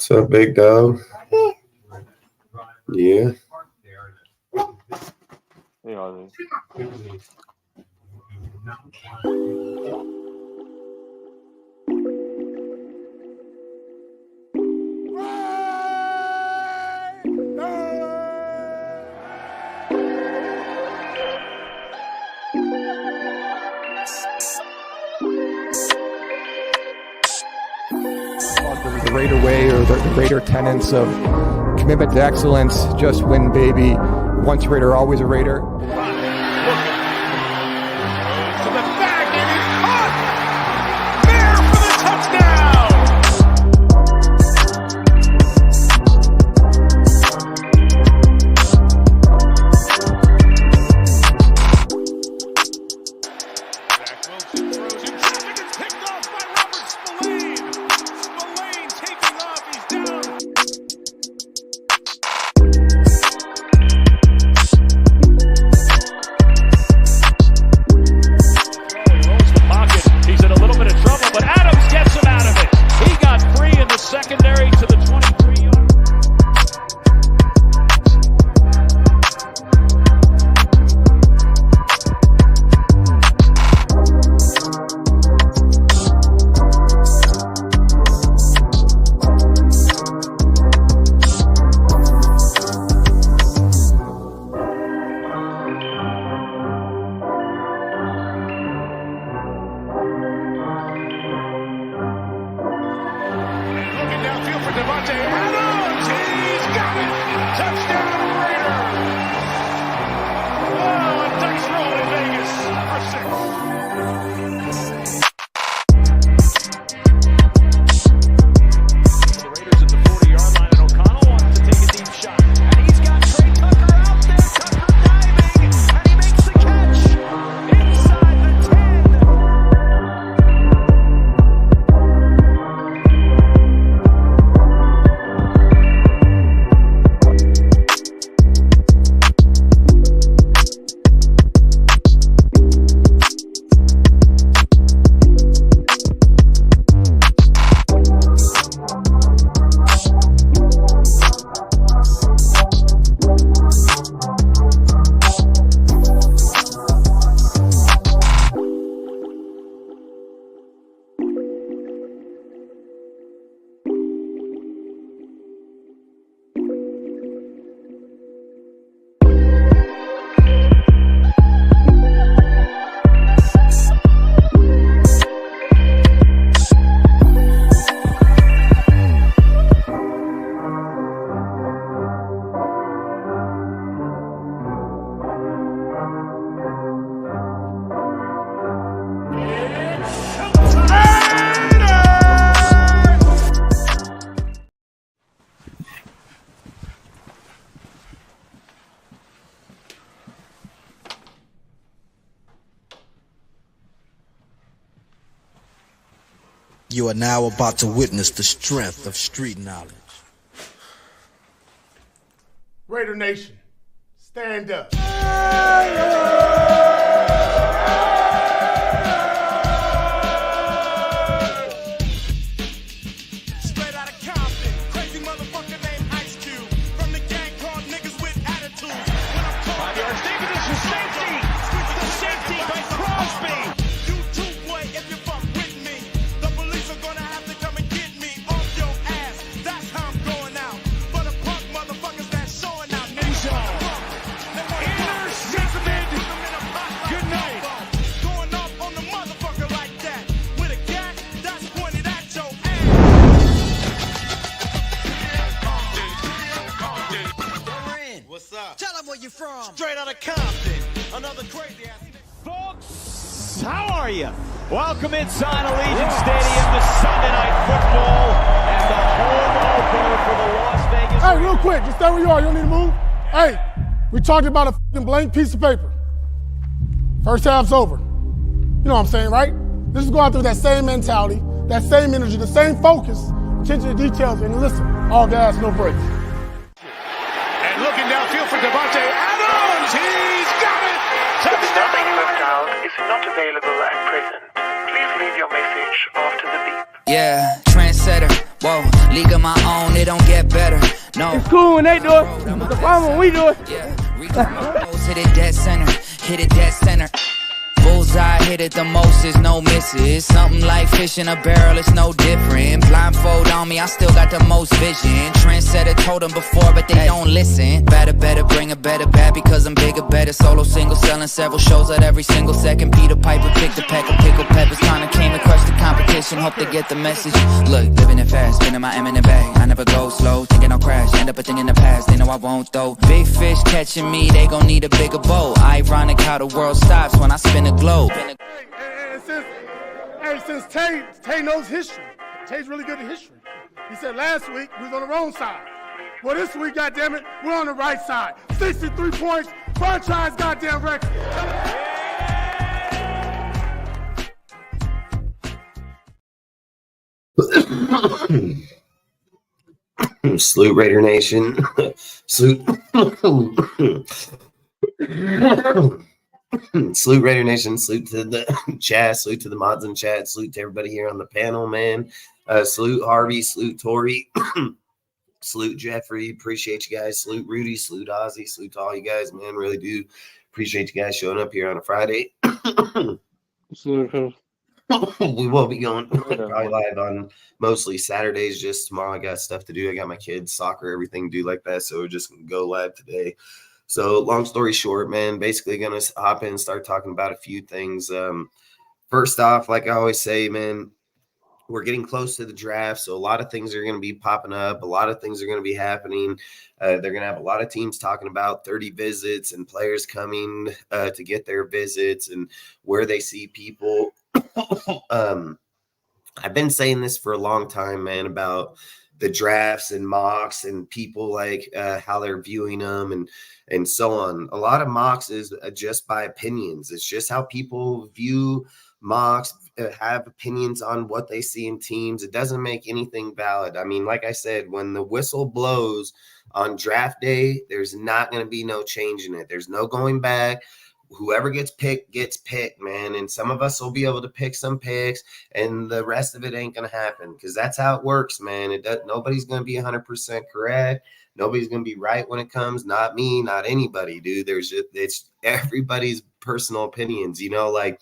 What's up, big dog? Yeah. The Raider way, or the Raider tenets of commitment to excellence, just win, baby. Once a Raider, always a Raider. To the back, and he's caught! There for the touchdown! Zach Wilson throws in traffic, it's picked off by Robert Spillane. Spillane taking off, he's down. He's in a little bit of trouble, but Adams gets him out of it. He got free in the secondary to the 23-yard. Devontae Adams, he's got it! Touchdown Raiders! Oh, a dice roll in Vegas for 6. The Raiders at the 40-yard line, and O'Connell wants to take a deep shot. And he's got Trey Tucker out there, Tucker diving, and he makes the catch inside the 10. You are now about to witness the strength of street knowledge. Raider Nation, stand up. Straight out of Compton, crazy motherfucker named Ice Cube. From the gang called niggas with attitude. When I'm caught, 5 yards, Davis is safety. The safety by Crosby. You too, boy, if you fuck with me. The police are gonna have to come and get me off your ass. That's how I'm going out. For the punk motherfuckers that's showing out. Intercepted. Good night. Going off on the motherfucker like that. With a gat that's pointed at your ass. What's up? Tell them where you from. Straight out of Compton. Another crazy ass. Folks, how are you? Welcome inside Allegiant Stadium to Sunday Night Football and the home opener for the Las Vegas. Hey, real quick, just stay where you are. You don't need to move. Hey, we talked about a fucking blank piece of paper. First half's over. You know what I'm saying, right? Let's just go out there with that same mentality, that same energy, the same focus, attention to details, and listen, all gas, no brakes. And looking downfield for Devontae Adams. He's got it. Touchdown. Nothing left out is not available at present. Please leave your message after the beep. Yeah, trendsetter. Whoa, league of my own, it don't get better. No. It's cool when they do it. It's the problem when we do it. Yeah, hit it dead center, hit it dead center. Bullseye, hit it the most, is no misses. Something like fish in a barrel, it's no different. Blindfold on me, I still got the most vision. Trendsetter told them before, but they don't listen. Better, bring a better bad because I'm bigger, better. Solo, single, selling several shows at every single second. Peter Piper picked a peck of pickled peppers. Kinda came and crushed the competition, hope they get the message. Look, living it fast, spinning my M in the bag. I never go slow, thinking I'll crash. End up a thing in the past, they know I won't though. Big fish catching me, they gon' need a bigger boat. Ironic how the world stops when I spin a globe. Since Tay knows history, Tay's really good at history. He said last week we was on the wrong side. Well, this week, goddammit, we're on the right side. 63 points, franchise goddamn record. Salute Raider Nation. Salute. Salute Raider Nation. Salute to the chat. Salute to the mods in chat. Salute to everybody here on the panel, man. Salute Harvey. Salute Tori. Salute Jeffrey. Appreciate you guys. Salute Rudy. Salute Ozzy. Salute to all you guys, man. Really do appreciate you guys showing up here on a Friday. Salute. We will be going probably live on mostly Saturdays. Just tomorrow I got stuff to do. I got my kids, soccer, everything to do like that. So we're just going to go live today. So long story short, man, basically going to hop in and start talking about a few things. First off, like I always say, man, we're getting close to the draft. So a lot of things are going to be popping up. A lot of things are going to be happening. They're going to have a lot of teams talking about 30 visits and players coming to get their visits and where they see people. I've been saying this for a long time, man, about the drafts and mocks and people like how they're viewing them and so on. A lot of mocks is just by opinions. It's just how people view mocks, have opinions on what they see in teams. It doesn't make anything valid. I mean, like I said, when the whistle blows on draft day, there's not going to be no change in it. There's no going back. Whoever gets picked, man. And some of us will be able to pick some picks, and the rest of it ain't going to happen because that's how it works, man. Nobody's going to be 100% correct. Nobody's going to be right when it comes. Not me, not anybody, dude. It's everybody's personal opinions, like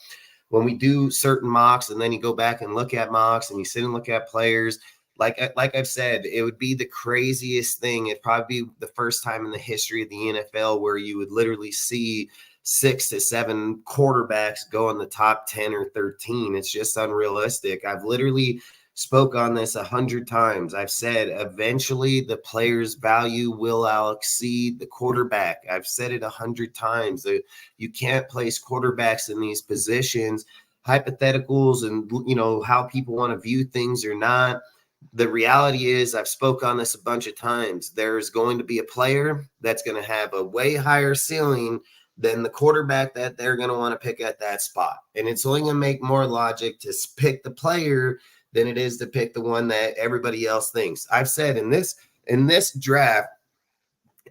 when we do certain mocks and then you go back and look at mocks and you sit and look at players. Like I've said, it would be the craziest thing. It'd probably be the first time in the history of the NFL where you would literally see 6 to 7 quarterbacks go in the top 10 or 13. It's just unrealistic. I've literally spoke on this 100 times. I've said eventually the player's value will exceed the quarterback. I've said it 100 times that you can't place quarterbacks in these positions, hypotheticals and how people want to view things or not. The reality is, I've spoke on this a bunch of times. There's going to be a player that's going to have a way higher ceiling than the quarterback that they're going to want to pick at that spot. And it's only going to make more logic to pick the player than it is to pick the one that everybody else thinks. I've said in this draft,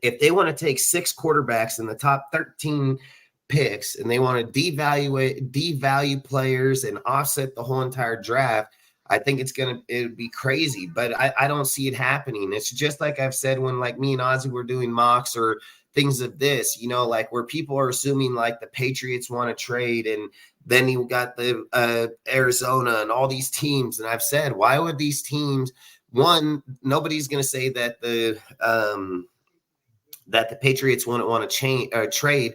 if they want to take 6 quarterbacks in the top 13 picks and they want to devalue players and offset the whole entire draft, I think it'd be crazy, but I don't see it happening. It's just like I've said when like me and Ozzy were doing mocks or things of this, like where people are assuming like the Patriots want to trade and then you got the Arizona and all these teams. And I've said, why would these teams, one, nobody's going to say that the Patriots wouldn't want to trade.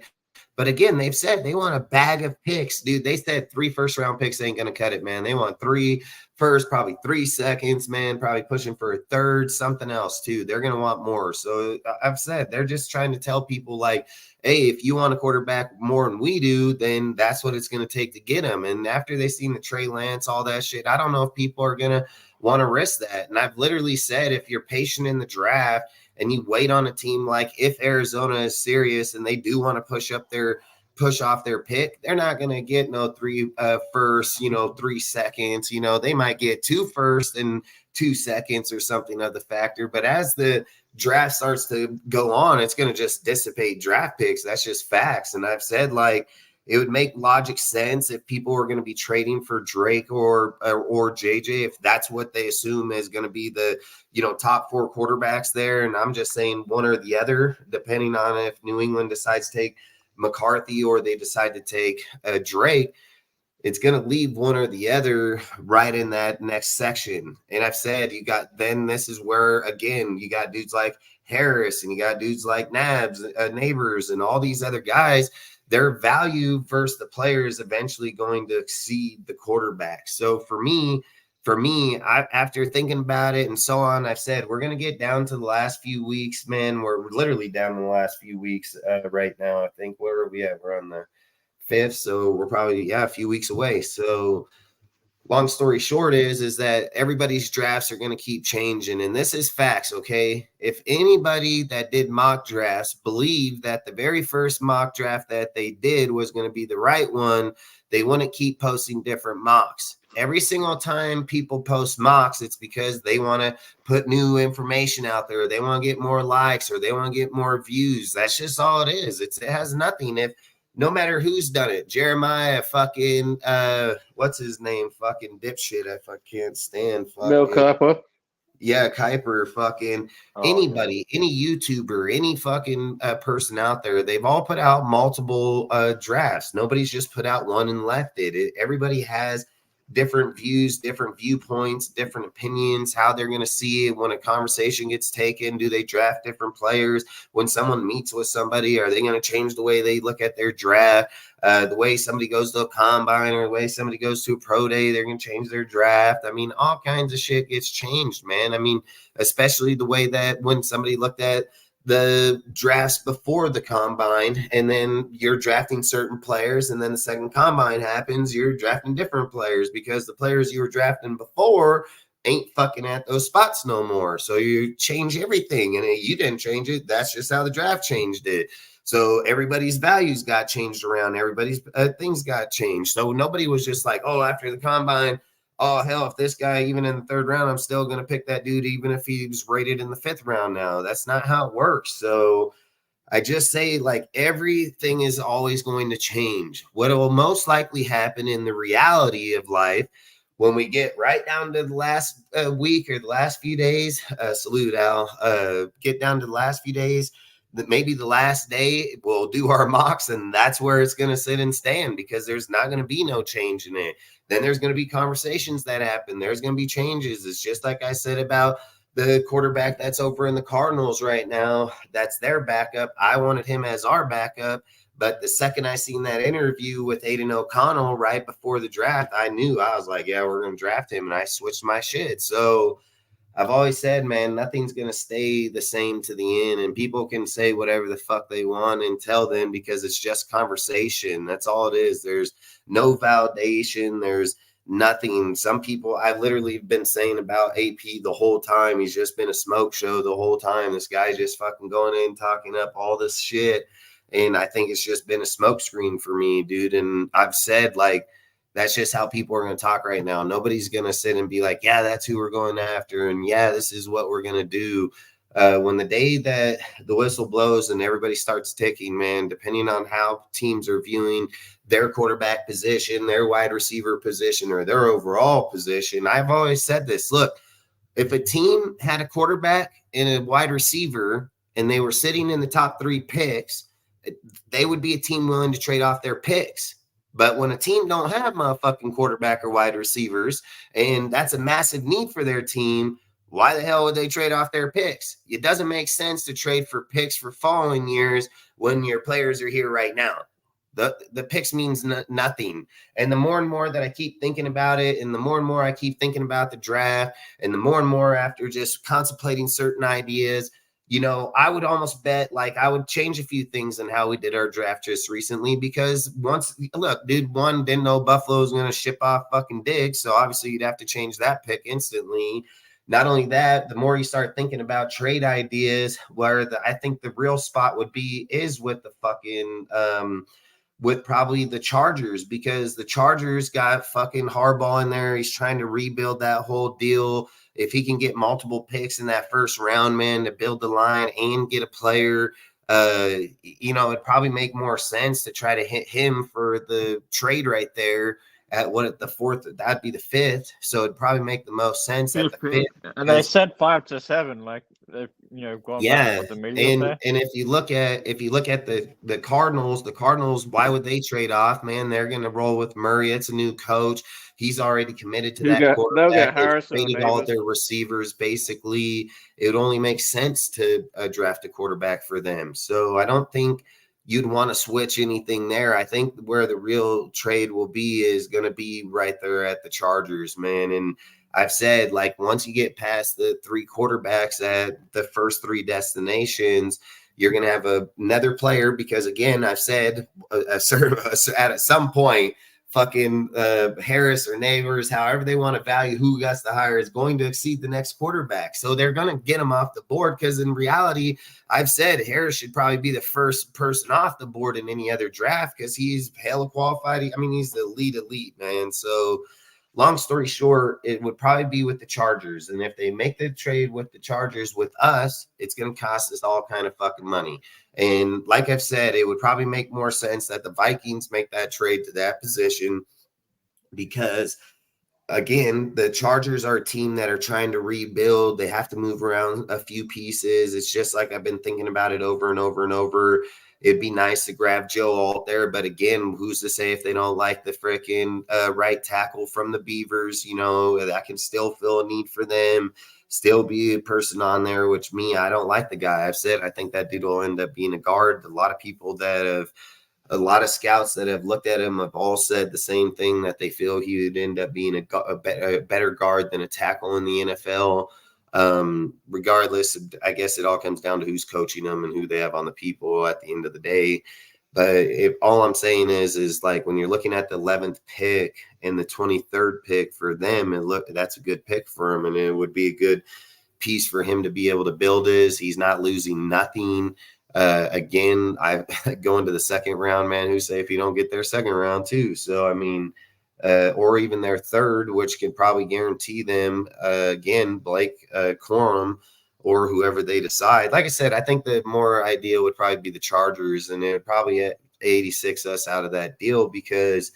But again, they've said they want a bag of picks, dude. They said 3 first-round picks ain't going to cut it, man. They want 3 first, probably 3 seconds, man, probably pushing for a third, something else, too. They're going to want more. So I've said they're just trying to tell people, like, hey, if you want a quarterback more than we do, then that's what it's going to take to get him. And after they seen the Trey Lance, all that shit, I don't know if people are going to want to risk that. And I've literally said if you're patient in the draft – and you wait on a team like if Arizona is serious and they do want to push off their pick, they're not going to get no 3 first, 3 seconds. They might get 2 first and 2 seconds or something of the factor. But as the draft starts to go on, it's going to just dissipate draft picks. That's just facts. And I've said, like, it would make logic sense if people were going to be trading for Drake or JJ, if that's what they assume is going to be the, top 4 quarterbacks there. And I'm just saying one or the other, depending on if New England decides to take McCarthy or they decide to take Drake. It's going to leave one or the other right in that next section. And I've said this is where, again, you got dudes like Harris and you got dudes like Neighbors and all these other guys. Their value versus the player is eventually going to exceed the quarterback. So for me, after thinking about it and so on, I've said we're going to get down to the last few weeks, man. We're literally down to the last few weeks right now. I think, where are we at? We're on the 5th, so we're probably a few weeks away. So long story short is that everybody's drafts are going to keep changing, and this is facts. Okay, if anybody that did mock drafts believed that the very first mock draft that they did was going to be the right one, they wouldn't keep posting different mocks. Every single time people post mocks, it's because they want to put new information out there, or they want to get more likes, or they want to get more views. That's just all it is. It has nothing. No matter who's done it, Jeremiah, fucking, what's his name? Fucking dipshit. I can't stand. Mel Kiper. Yeah, Kuiper, fucking anybody, any YouTuber, any fucking person out there, they've all put out multiple drafts. Nobody's just put out one and left it. Everybody has different views, different viewpoints, different opinions, how they're going to see it when a conversation gets taken. Do they draft different players? When someone meets with somebody, are they going to change the way they look at their draft? The way somebody goes to a combine or the way somebody goes to a pro day, they're going to change their draft. I mean, all kinds of shit gets changed, man. I mean, especially the way that when somebody looked at the drafts before the combine, and then you're drafting certain players, and then the second combine happens, you're drafting different players because the players you were drafting before ain't fucking at those spots no more. So you change everything, and you didn't change it. That's just how the draft changed it. So everybody's values got changed around. Everybody's things got changed. So nobody was just like, oh, after the combine, oh, hell, if this guy, even in the 3rd round, I'm still going to pick that dude, even if he's rated in the 5th round now. That's not how it works. So I just say, like, everything is always going to change. What will most likely happen in the reality of life when we get right down to the last week or the last few days, salute, Al, get down to the last few days, that maybe the last day we'll do our mocks, and that's where it's going to sit and stand, because there's not going to be no change in it. Then there's going to be conversations that happen. There's going to be changes. It's just like I said about the quarterback that's over in the Cardinals right now. That's their backup. I wanted him as our backup. But the second I seen that interview with Aiden O'Connell right before the draft, I knew. I was like, yeah, we're going to draft him. And I switched my shit. So I've always said, man, nothing's going to stay the same to the end, and people can say whatever the fuck they want and tell them, because it's just conversation. That's all it is. There's no validation. There's nothing. Some people, I've literally been saying about AP the whole time. He's just been a smoke show the whole time. This guy's just fucking going in, talking up all this shit. And I think it's just been a smokescreen for me, dude. And I've said, like, that's just how people are going to talk right now. Nobody's going to sit and be like, yeah, that's who we're going after. And yeah, this is what we're going to do. When the day that the whistle blows and everybody starts ticking, man, depending on how teams are viewing their quarterback position, their wide receiver position, or their overall position, I've always said this. Look, if a team had a quarterback and a wide receiver and they were sitting in the top 3 picks, they would be a team willing to trade off their picks. But when a team don't have motherfucking quarterback or wide receivers, and that's a massive need for their team, why the hell would they trade off their picks? It doesn't make sense to trade for picks for following years when your players are here right now. The picks means nothing. And the more and more that I keep thinking about it, and the more and more I keep thinking about the draft, and the more and more after just contemplating certain ideas, you know, I would almost bet, like, I would change a few things in how we did our draft just recently, because look, dude, one, didn't know Buffalo was going to ship off fucking Diggs, so obviously you'd have to change that pick instantly. Not only that, the more you start thinking about trade ideas, where I think the real spot would be is with the fucking with probably the Chargers, because the Chargers got fucking Harbaugh in there. He's trying to rebuild that whole deal. If he can get multiple picks in that first round, man, to build the line and get a player it'd probably make more sense to try to hit him for the trade right there at the fourth. That'd be the fifth. So it'd probably make the most sense at the fifth. And they said 5 to 7, like they've gone back to what the media say. And if you look at the Cardinals, why would they trade off, man? They're gonna roll with Murray. It's a new coach. He's already committed to that quarterback. They'll get Harrison. They've traded all of their receivers. Basically, it would only make sense to draft a quarterback for them. So I don't think you'd want to switch anything there. I think where the real trade will be is going to be right there at the Chargers, man. And I've said, like, once you get past the 3 quarterbacks at the first 3 destinations, you're going to have another player because, again, I've said at some point, fucking Harris or Neighbors, however they want to value who gets the hire, is going to exceed the next quarterback. So they're going to get him off the board because in reality, I've said Harris should probably be the first person off the board in any other draft because he's hella qualified. I mean, he's the elite, man. So long story short, it would probably be with the Chargers. And if they make the trade with the Chargers with us, it's going to cost us all kind of fucking money. And like I've said, it would probably make more sense that the Vikings make that trade to that position because, again, the Chargers are a team that are trying to rebuild. They have to move around a few pieces. It's just like I've been thinking about it over and over and over. It'd be nice to grab Joe Alt there, but again, who's to say if they don't like the freaking right tackle from the Beavers? That can still fill a need for them. Still be a person on there, which I don't like the guy. I've said I think that dude will end up being a guard. A lot of scouts that have looked at him have all said the same thing, that they feel he would end up being a better guard than a tackle in the NFL. Regardless, I guess it all comes down to who's coaching them and who they have on the people at the end of the day. But all I'm saying is like when you're looking at the 11th pick and the 23rd pick for them, and look, that's a good pick for him, and it would be a good piece for him to be able to build his. He's not losing nothing. Again, I go into the second round, man. Who say if you don't get their second round too? So I mean, or even their third, which can probably guarantee them again, Blake Corum, or whoever they decide. Like I said, I think the more ideal would probably be the Chargers, and it would probably 86 us out of that deal because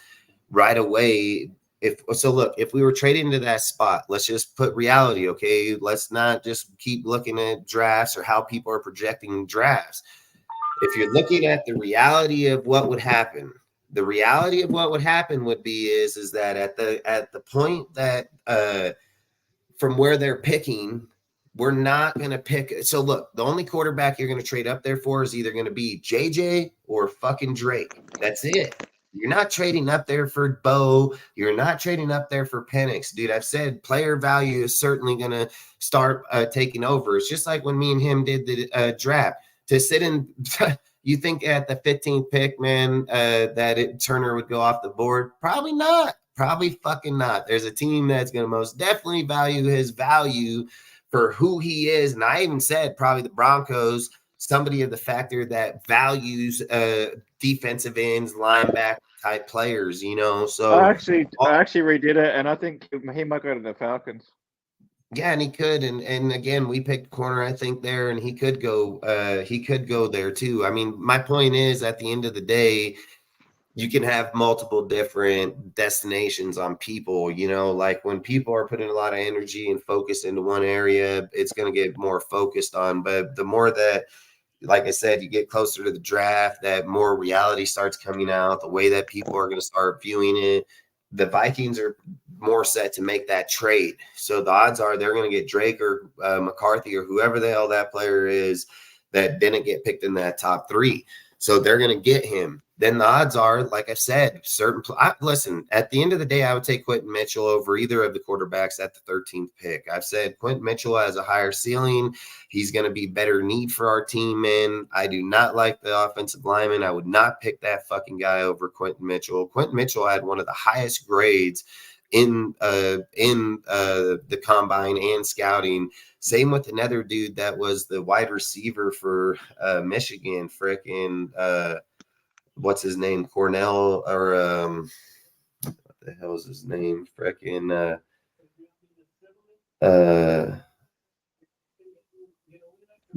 right away, if we were trading into that spot, let's just put reality, okay? Let's not just keep looking at drafts or how people are projecting drafts. If you're looking at the reality of what would happen, the reality of what would happen would be is that at the point that from where they're picking, we're not going to pick. So look, the only quarterback you're going to trade up there for is either going to be JJ or fucking Drake. That's it. You're not trading up there for Bo. You're not trading up there for Penix. Dude, I've said player value is certainly going to start taking over. It's just like when me and him did the draft. To sit in, you think at the 15th pick, man, that Turner would go off the board? Probably not. Probably fucking not. There's a team that's going to most definitely value his value for who he is. And I even said probably the Broncos, somebody of the factor that values defensive ends, linebacker type players, So I actually redid it, and I think he might go to the Falcons. Yeah, and he could, and again, we picked corner, I think, there, and he could go there too. I mean, my point is, at the end of the day, you can have multiple different destinations on people, like when people are putting a lot of energy and focus into one area, it's going to get more focused on. But the more that, like I said, you get closer to the draft, that more reality starts coming out, the way that people are going to start viewing it. The Vikings are more set to make that trade. So the odds are they're going to get Drake or McCarthy or whoever the hell that player is that didn't get picked in that top 3. So they're going to get him. Then the odds are, like I said, listen, at the end of the day, I would take Quentin Mitchell over either of the quarterbacks at the 13th pick. I've said Quentin Mitchell has a higher ceiling. He's going to be better need for our team, man. I do not like the offensive lineman. I would not pick that fucking guy over Quentin Mitchell. Quentin Mitchell had one of the highest grades in the combine and scouting. Same with another dude that was the wide receiver for Michigan, frickin' what's his name? Cornell or what the hell is his name? Frickin'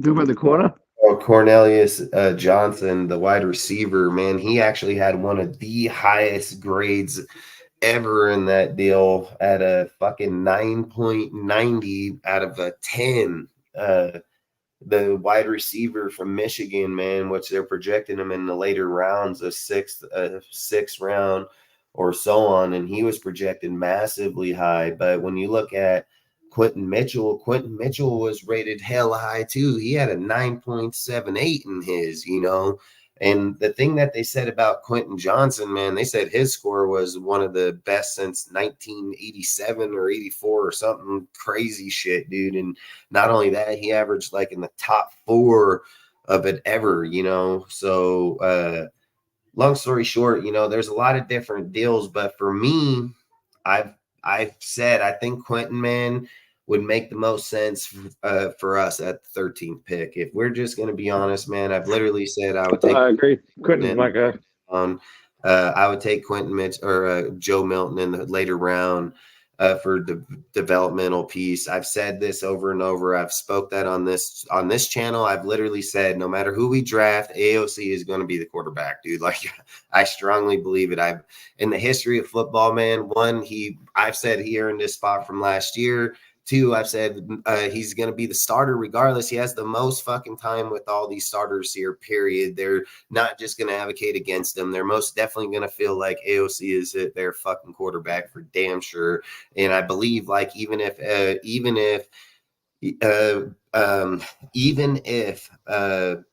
Who about the corner? Cornelius Johnson, the wide receiver, man, he actually had one of the highest grades ever in that deal at a fucking 9.90 out of a 10. The wide receiver from Michigan, man, which they're projecting him in the later rounds, a sixth round or so on, and he was projected massively high. But when you look at Quentin Mitchell was rated hella high too. He had a 9.78 in his, And the thing that they said about Quentin Johnson, man, they said his score was one of the best since 1987 or 84 or something crazy shit, dude. And not only that, he averaged like in the top 4 of it ever, So long story short, there's a lot of different deals, but for me, I've said I think Quentin, man, would make the most sense for us at the 13th pick. If we're just going to be honest, man, I've literally said I would take. I agree. Quentin's my guy. I would take Quentin or Joe Milton in the later round for the developmental piece. I've said this over and over. I've spoke that on this channel. I've literally said no matter who we draft, AOC is going to be the quarterback, dude. Like I strongly believe it. I've in the history of football, man. I've said he earned this spot from last year. 2, I've said he's going to be the starter regardless. He has the most fucking time with all these starters here, period. They're not just going to advocate against him. They're most definitely going to feel like AOC is their fucking quarterback for damn sure. And I believe like even if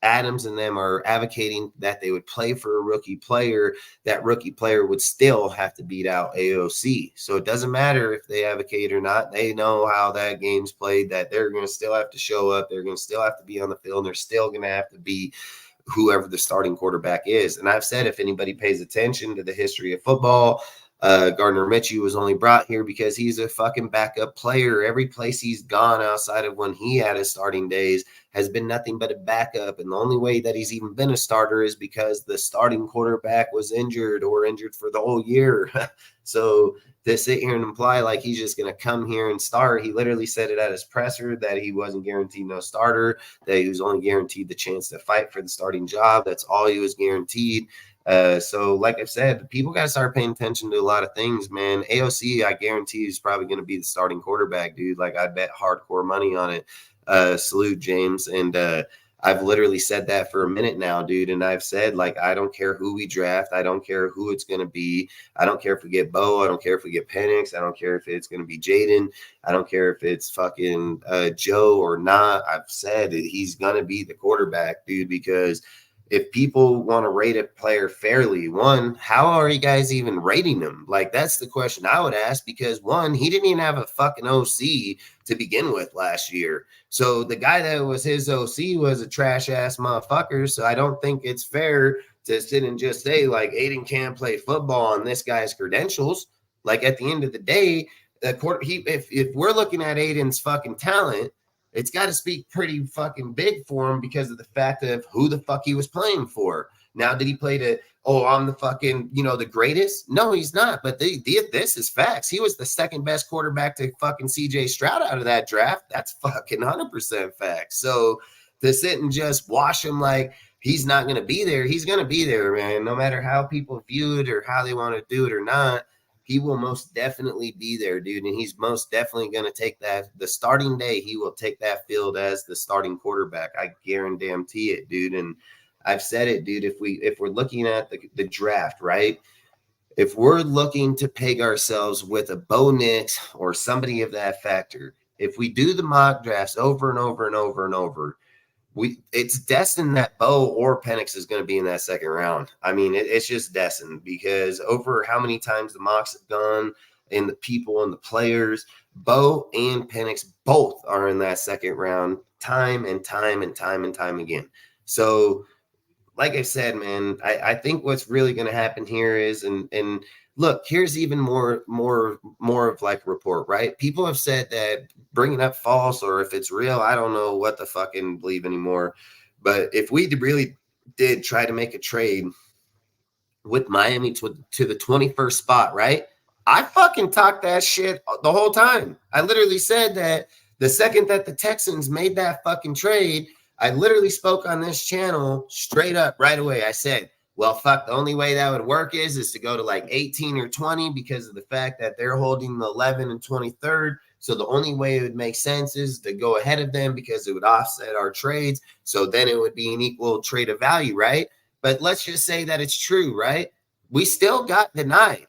Adams and them are advocating that they would play for a rookie player, that rookie player would still have to beat out AOC. So it doesn't matter if they advocate or not. They know how that game's played, that they're going to still have to show up. They're going to still have to be on the field. And they're still going to have to be whoever the starting quarterback is. And I've said, if anybody pays attention to the history of football, Gardner Minshew was only brought here because he's a fucking backup player. Every place he's gone outside of when he had his starting days has been nothing but a backup. And the only way that he's even been a starter is because the starting quarterback was injured or injured for the whole year. So to sit here and imply like he's just going to come here and start, he literally said it at his presser that he wasn't guaranteed no starter, that he was only guaranteed the chance to fight for the starting job. That's all he was guaranteed. So like I've said, people got to start paying attention to a lot of things, man. AOC, I guarantee, is probably going to be the starting quarterback, dude. Like I bet hardcore money on it. Salute, James. And I've literally said that for a minute now, dude. And I've said, like, I don't care who we draft. I don't care who it's going to be. I don't care if we get Bo. I don't care if we get Penix. I don't care if it's going to be Jaden. I don't care if it's fucking Joe or not. I've said he's going to be the quarterback, dude, because if people want to rate a player fairly, one, how are you guys even rating him? Like, that's the question I would ask, because one, he didn't even have a fucking OC to begin with last year. So the guy that was his OC was a trash ass motherfucker. So I don't think it's fair to sit and just say like Aiden can't play football on this guy's credentials. Like at the end of the day, if we're looking at Aiden's fucking talent, it's got to speak pretty fucking big for him because of the fact of who the fuck he was playing for. Now, did he play I'm the fucking, the greatest? No, he's not. But this is facts. He was the second best quarterback to fucking CJ Stroud out of that draft. That's fucking 100% facts. So to sit and just wash him like he's not going to be there, he's going to be there, man. No matter how people view it or how they want to do it or not, he will most definitely be there, dude. And he's most definitely going to take the starting day. He will take that field as the starting quarterback. I guarantee it, dude. And I've said it, dude. If we're looking at the draft, right? If we're looking to peg ourselves with a Bo Nix or somebody of that factor, if we do the mock drafts over and over and over and over, it's destined that Bo or Penix is going to be in that second round. I mean, it's just destined, because over how many times the mocks have gone and the people and the players, Bo and Penix both are in that second round time and time and time and time again. So like I said, man, I think what's really going to happen here is, and look, here's even more of like a report, right? People have said that bringing up false, or if it's real, I don't know what to fucking believe anymore. But if we really did try to make a trade with Miami to the 21st spot, right? I fucking talked that shit the whole time. I literally said that the second that the Texans made that fucking trade, I literally spoke on this channel straight up right away. I said, well, fuck, the only way that would work is to go to like 18 or 20 because of the fact that they're holding the 11 and 23rd. So the only way it would make sense is to go ahead of them because it would offset our trades. So then it would be an equal trade of value, right? But let's just say that it's true, right? We still got denied.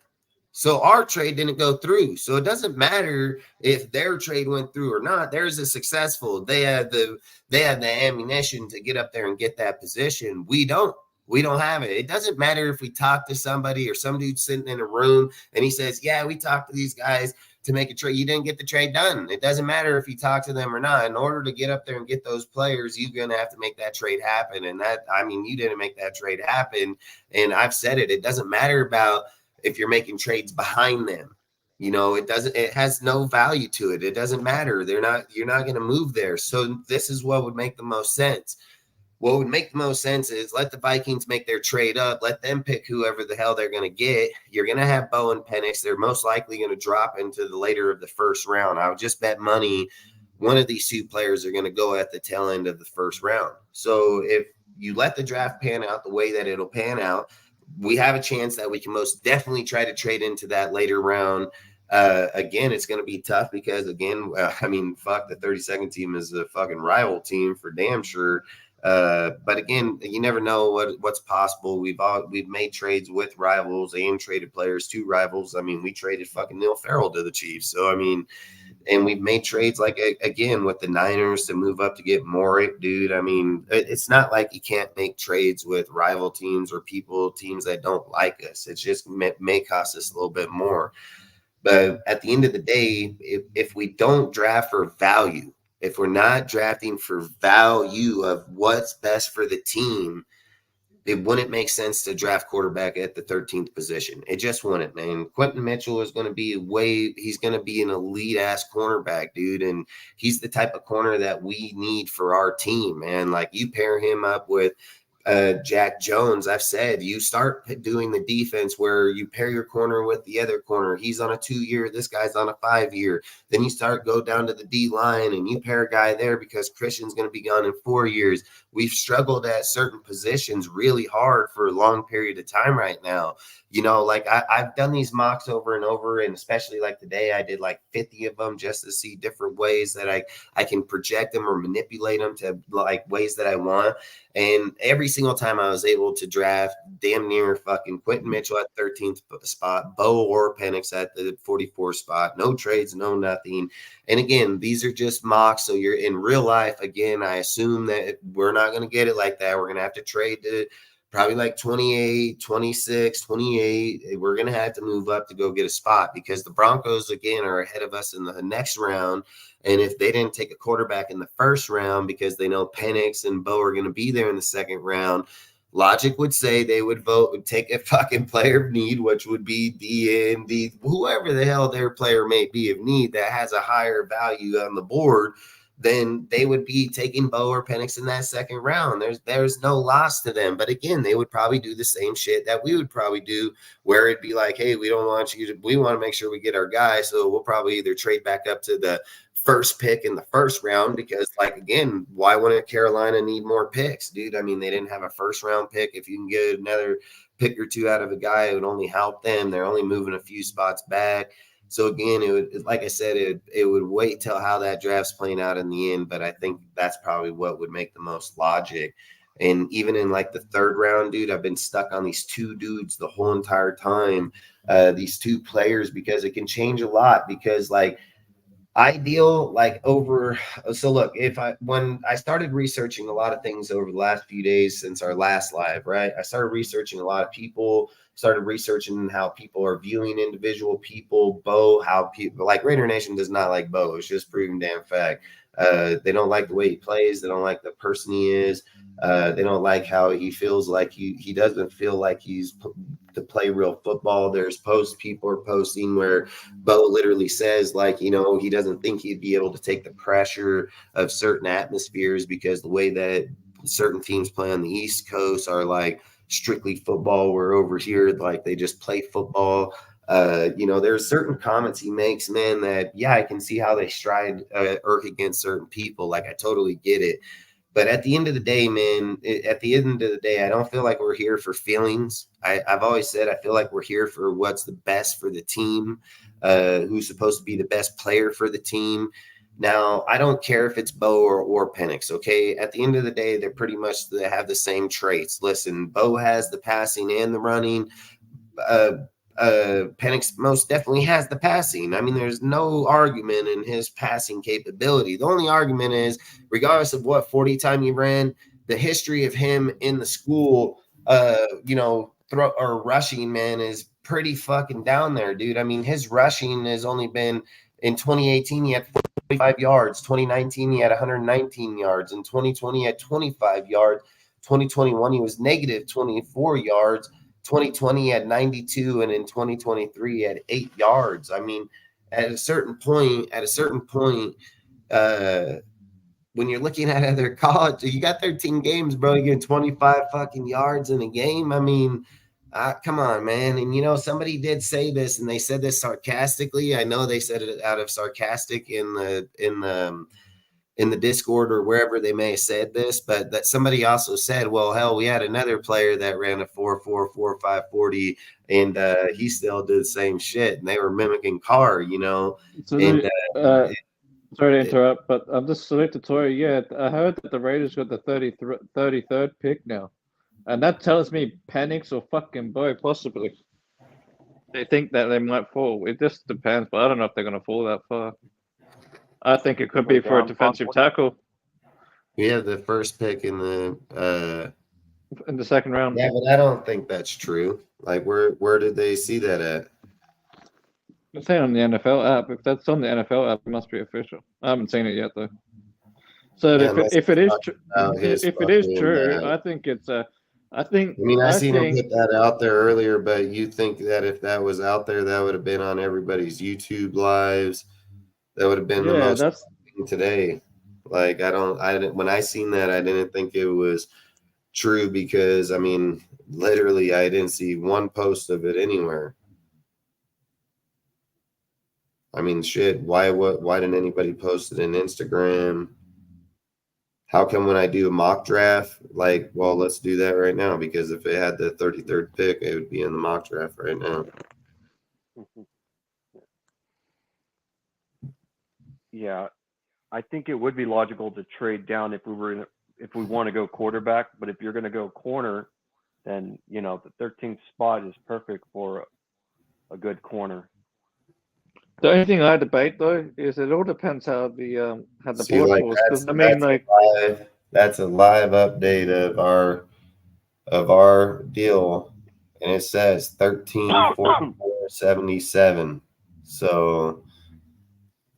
So our trade didn't go through. So it doesn't matter if their trade went through or not. Theirs is successful. They have the ammunition to get up there and get that position. We don't. We don't have it. It doesn't matter if we talk to somebody or some dude sitting in a room and he says, yeah, we talked to these guys to make a trade. You didn't get the trade done. It doesn't matter if you talk to them or not. In order to get up there and get those players, you're going to have to make that trade happen. And that, I mean, you didn't make that trade happen. And I've said it. It doesn't matter about if you're making trades behind them. You know, it has no value to it. It doesn't matter. You're not going to move there. So this is what would make the most sense. What would make the most sense is let the Vikings make their trade up. Let them pick whoever the hell they're going to get. You're going to have Bo and Penix. They're most likely going to drop into the later of the first round. I would just bet money one of these two players are going to go at the tail end of the first round. So if you let the draft pan out the way that it'll pan out, we have a chance that we can most definitely try to trade into that later round. Again, it's going to be tough because, again, I mean, fuck, the 32nd team is a fucking rival team for damn sure. But again, you never know what's possible. We've made trades with rivals and traded players to rivals. I mean, we traded fucking Neil Farrell to the Chiefs. So, I mean, and we've made trades like, again, with the Niners to move up to get Morik, dude. I mean, it's not like you can't make trades with rival teams or teams that don't like us. It's just may cost us a little bit more. But at the end of the day, if we don't draft for value, if we're not drafting for value of what's best for the team, it wouldn't make sense to draft quarterback at the 13th position. It just wouldn't, man. Quentin Mitchell is going to be he's going to be an elite ass cornerback, dude. And he's the type of corner that we need for our team, man. Like you pair him up with Jack Jones, I've said you start doing the defense where you pair your corner with the other corner. He's on a 2-year, this guy's on a 5-year. Then you go down to the D line and you pair a guy there because Christian's going to be gone in 4 years. We've struggled at certain positions really hard for a long period of time right now. You know, like I've done these mocks over and over, and especially like today, I did like 50 of them just to see different ways that I can project them or manipulate them to like ways that I want. And every single time I was able to draft damn near fucking Quentin Mitchell at 13th spot, Bo or Penix at the 44th spot, no trades, no nothing. And again, these are just mocks. So you're in real life. Again, I assume that we're not going to get it like that. We're going to have to trade to probably like 28, 26, 28. We're going to have to move up to go get a spot because the Broncos, again, are ahead of us in the next round. And if they didn't take a quarterback in the first round because they know Penix and Bo are going to be there in the second round, logic would say they would take a fucking player of need, which would be the whoever the hell their player may be of need that has a higher value on the board. Then they would be taking Bo or Penix in that second round. There's no loss to them. But again, they would probably do the same shit that we would probably do, where it'd be like, hey, we want to make sure we get our guy. So we'll probably either trade back up to the first pick in the first round because, like, again, why wouldn't Carolina need more picks, dude? I mean, they didn't have a first round pick. If you can get another pick or two out of a guy, it would only help them. They're only moving a few spots back. So again, it would, like I said, it would wait till how that draft's playing out in the end. But I think that's probably what would make the most logic. And even in like the third round, dude, I've been stuck on these two dudes the whole entire time, these two players, because it can change a lot. Because like ideal, like over. So look, when I started researching a lot of things over the last few days since our last live, right? I started researching a lot of people. Started researching how people are viewing individual people, Bo, how people like Raider Nation does not like Bo. It's just proven damn fact. They don't like the way he plays. They don't like the person he is. They don't like how he feels like he doesn't feel like he's to play real football. There's people are posting where Bo literally says, like, you know, he doesn't think he'd be able to take the pressure of certain atmospheres because the way that certain teams play on the East Coast are like strictly football. We're over here, like they just play football. You know, there's certain comments he makes, man, that, yeah, I can see how they stride irk against certain people. Like, I totally get it. But at the end of the day, man, I don't feel like we're here for feelings. I've always said I feel like we're here for what's the best for the team, who's supposed to be the best player for the team. Now, I don't care if it's Bo or Penix, okay? At the end of the day, they have the same traits. Listen, Bo has the passing and the running. Penix most definitely has the passing. I mean, there's no argument in his passing capability. The only argument is, regardless of what 40 time he ran, the history of him in the school, rushing, man, is pretty fucking down there, dude. I mean, his rushing has only been in 2018, he had 45 yards. 2019, he had 119 yards. In 2020, he had 25 yards. 2021, he was negative 24 yards. 2020 he had 92, and in 2023 he had 8 yards. I mean, at a certain point, when you're looking at other college, you got 13 games, bro. You get 25 fucking yards in a game. I mean, come on, man. And somebody did say this, and they said this sarcastically. I know they said it out of sarcastic in the Discord or wherever they may have said this, but that somebody also said, well, hell, we had another player that ran a 4.4, 4.5 40, and he still did the same shit, and they were mimicking Carr, So sorry to interrupt, but I'm just selected Tori. Yeah, I heard that the Raiders got the 33rd pick now, and that tells me Penix or fucking Boy possibly. They think that they might fall. It just depends, but I don't know if they're going to fall that far. I think it could be for a defensive tackle. We have the first pick in the second round. Yeah, but I don't think that's true. Like, where did they see that at? It's saying on the NFL app. If that's on the NFL app, it must be official. I haven't seen it yet, though. So if it is true, I think it's I seen him put that out there earlier, but you think that if that was out there, that would have been on everybody's YouTube lives. That would have been the most thing today. Like, when I seen that, I didn't think it was true because, I mean, literally, I didn't see one post of it anywhere. I mean, shit, why didn't anybody post it in Instagram? How come when I do a mock draft, like, well, let's do that right now, because if it had the 33rd pick, it would be in the mock draft right now. Yeah, I think it would be logical to trade down if we want to go quarterback. But if you're going to go corner, then the 13th spot is perfect for a good corner. The only thing I debate though is it all depends how the board falls. I mean, that's a live update of our deal, and it says 13-44-77. So.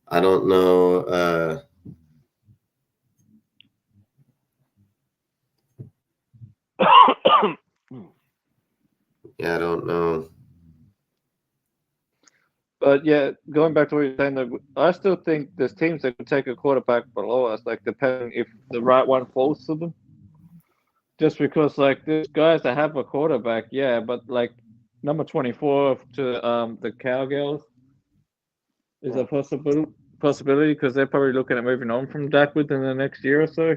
I don't know. Yeah, I don't know. But yeah, going back to what you're saying, though, I still think there's teams that could take a quarterback below us, like depending if the right one falls to them. Just because, like, there's guys that have a quarterback, yeah, but like number 24 to the Cowgirls is a possibility because they're probably looking at moving on from Dak within the next year or so.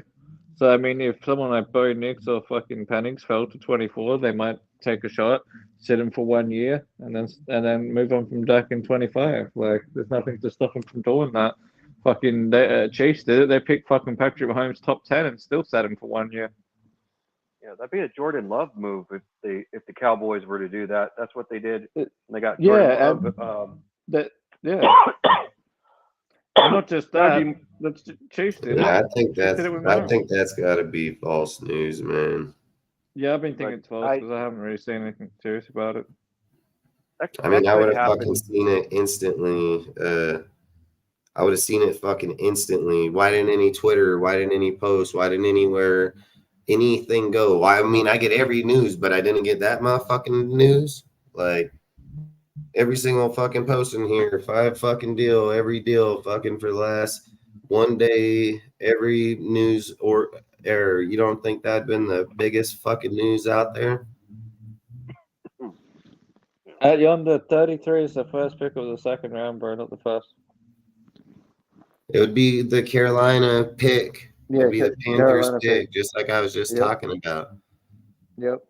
So I mean, if someone like Bo Nix or fucking Penix fell to 24, they might take a shot, sit him for 1 year, and then move on from Dak in 25. Like, there's nothing to stop them from doing that. Fucking Chiefs did it. They picked fucking Patrick Mahomes top 10 and still sat him for 1 year. Yeah, that'd be a Jordan Love move if the Cowboys were to do that. That's what they did. They got Jordan Love. Not just that. That's Chiefs did. Yeah, I think that's got to be false news, man. Yeah, I've been thinking it's false because I haven't really seen anything serious about it. I mean, I would have fucking seen it instantly. I would have seen it fucking instantly. Why didn't any Twitter? Why didn't any post? Why didn't anywhere anything go? I mean, I get every news, but I didn't get that motherfucking news. Like, every single fucking post in here, every deal fucking for the last 1 day, every news or error. You don't think that'd been the biggest fucking news out there? At yonder, 33 is the first pick of the second round, bro, not the first. It would be the Carolina pick Yeah, It'd be the Panthers Carolina pick, just like I was just Yep. talking about. Yep.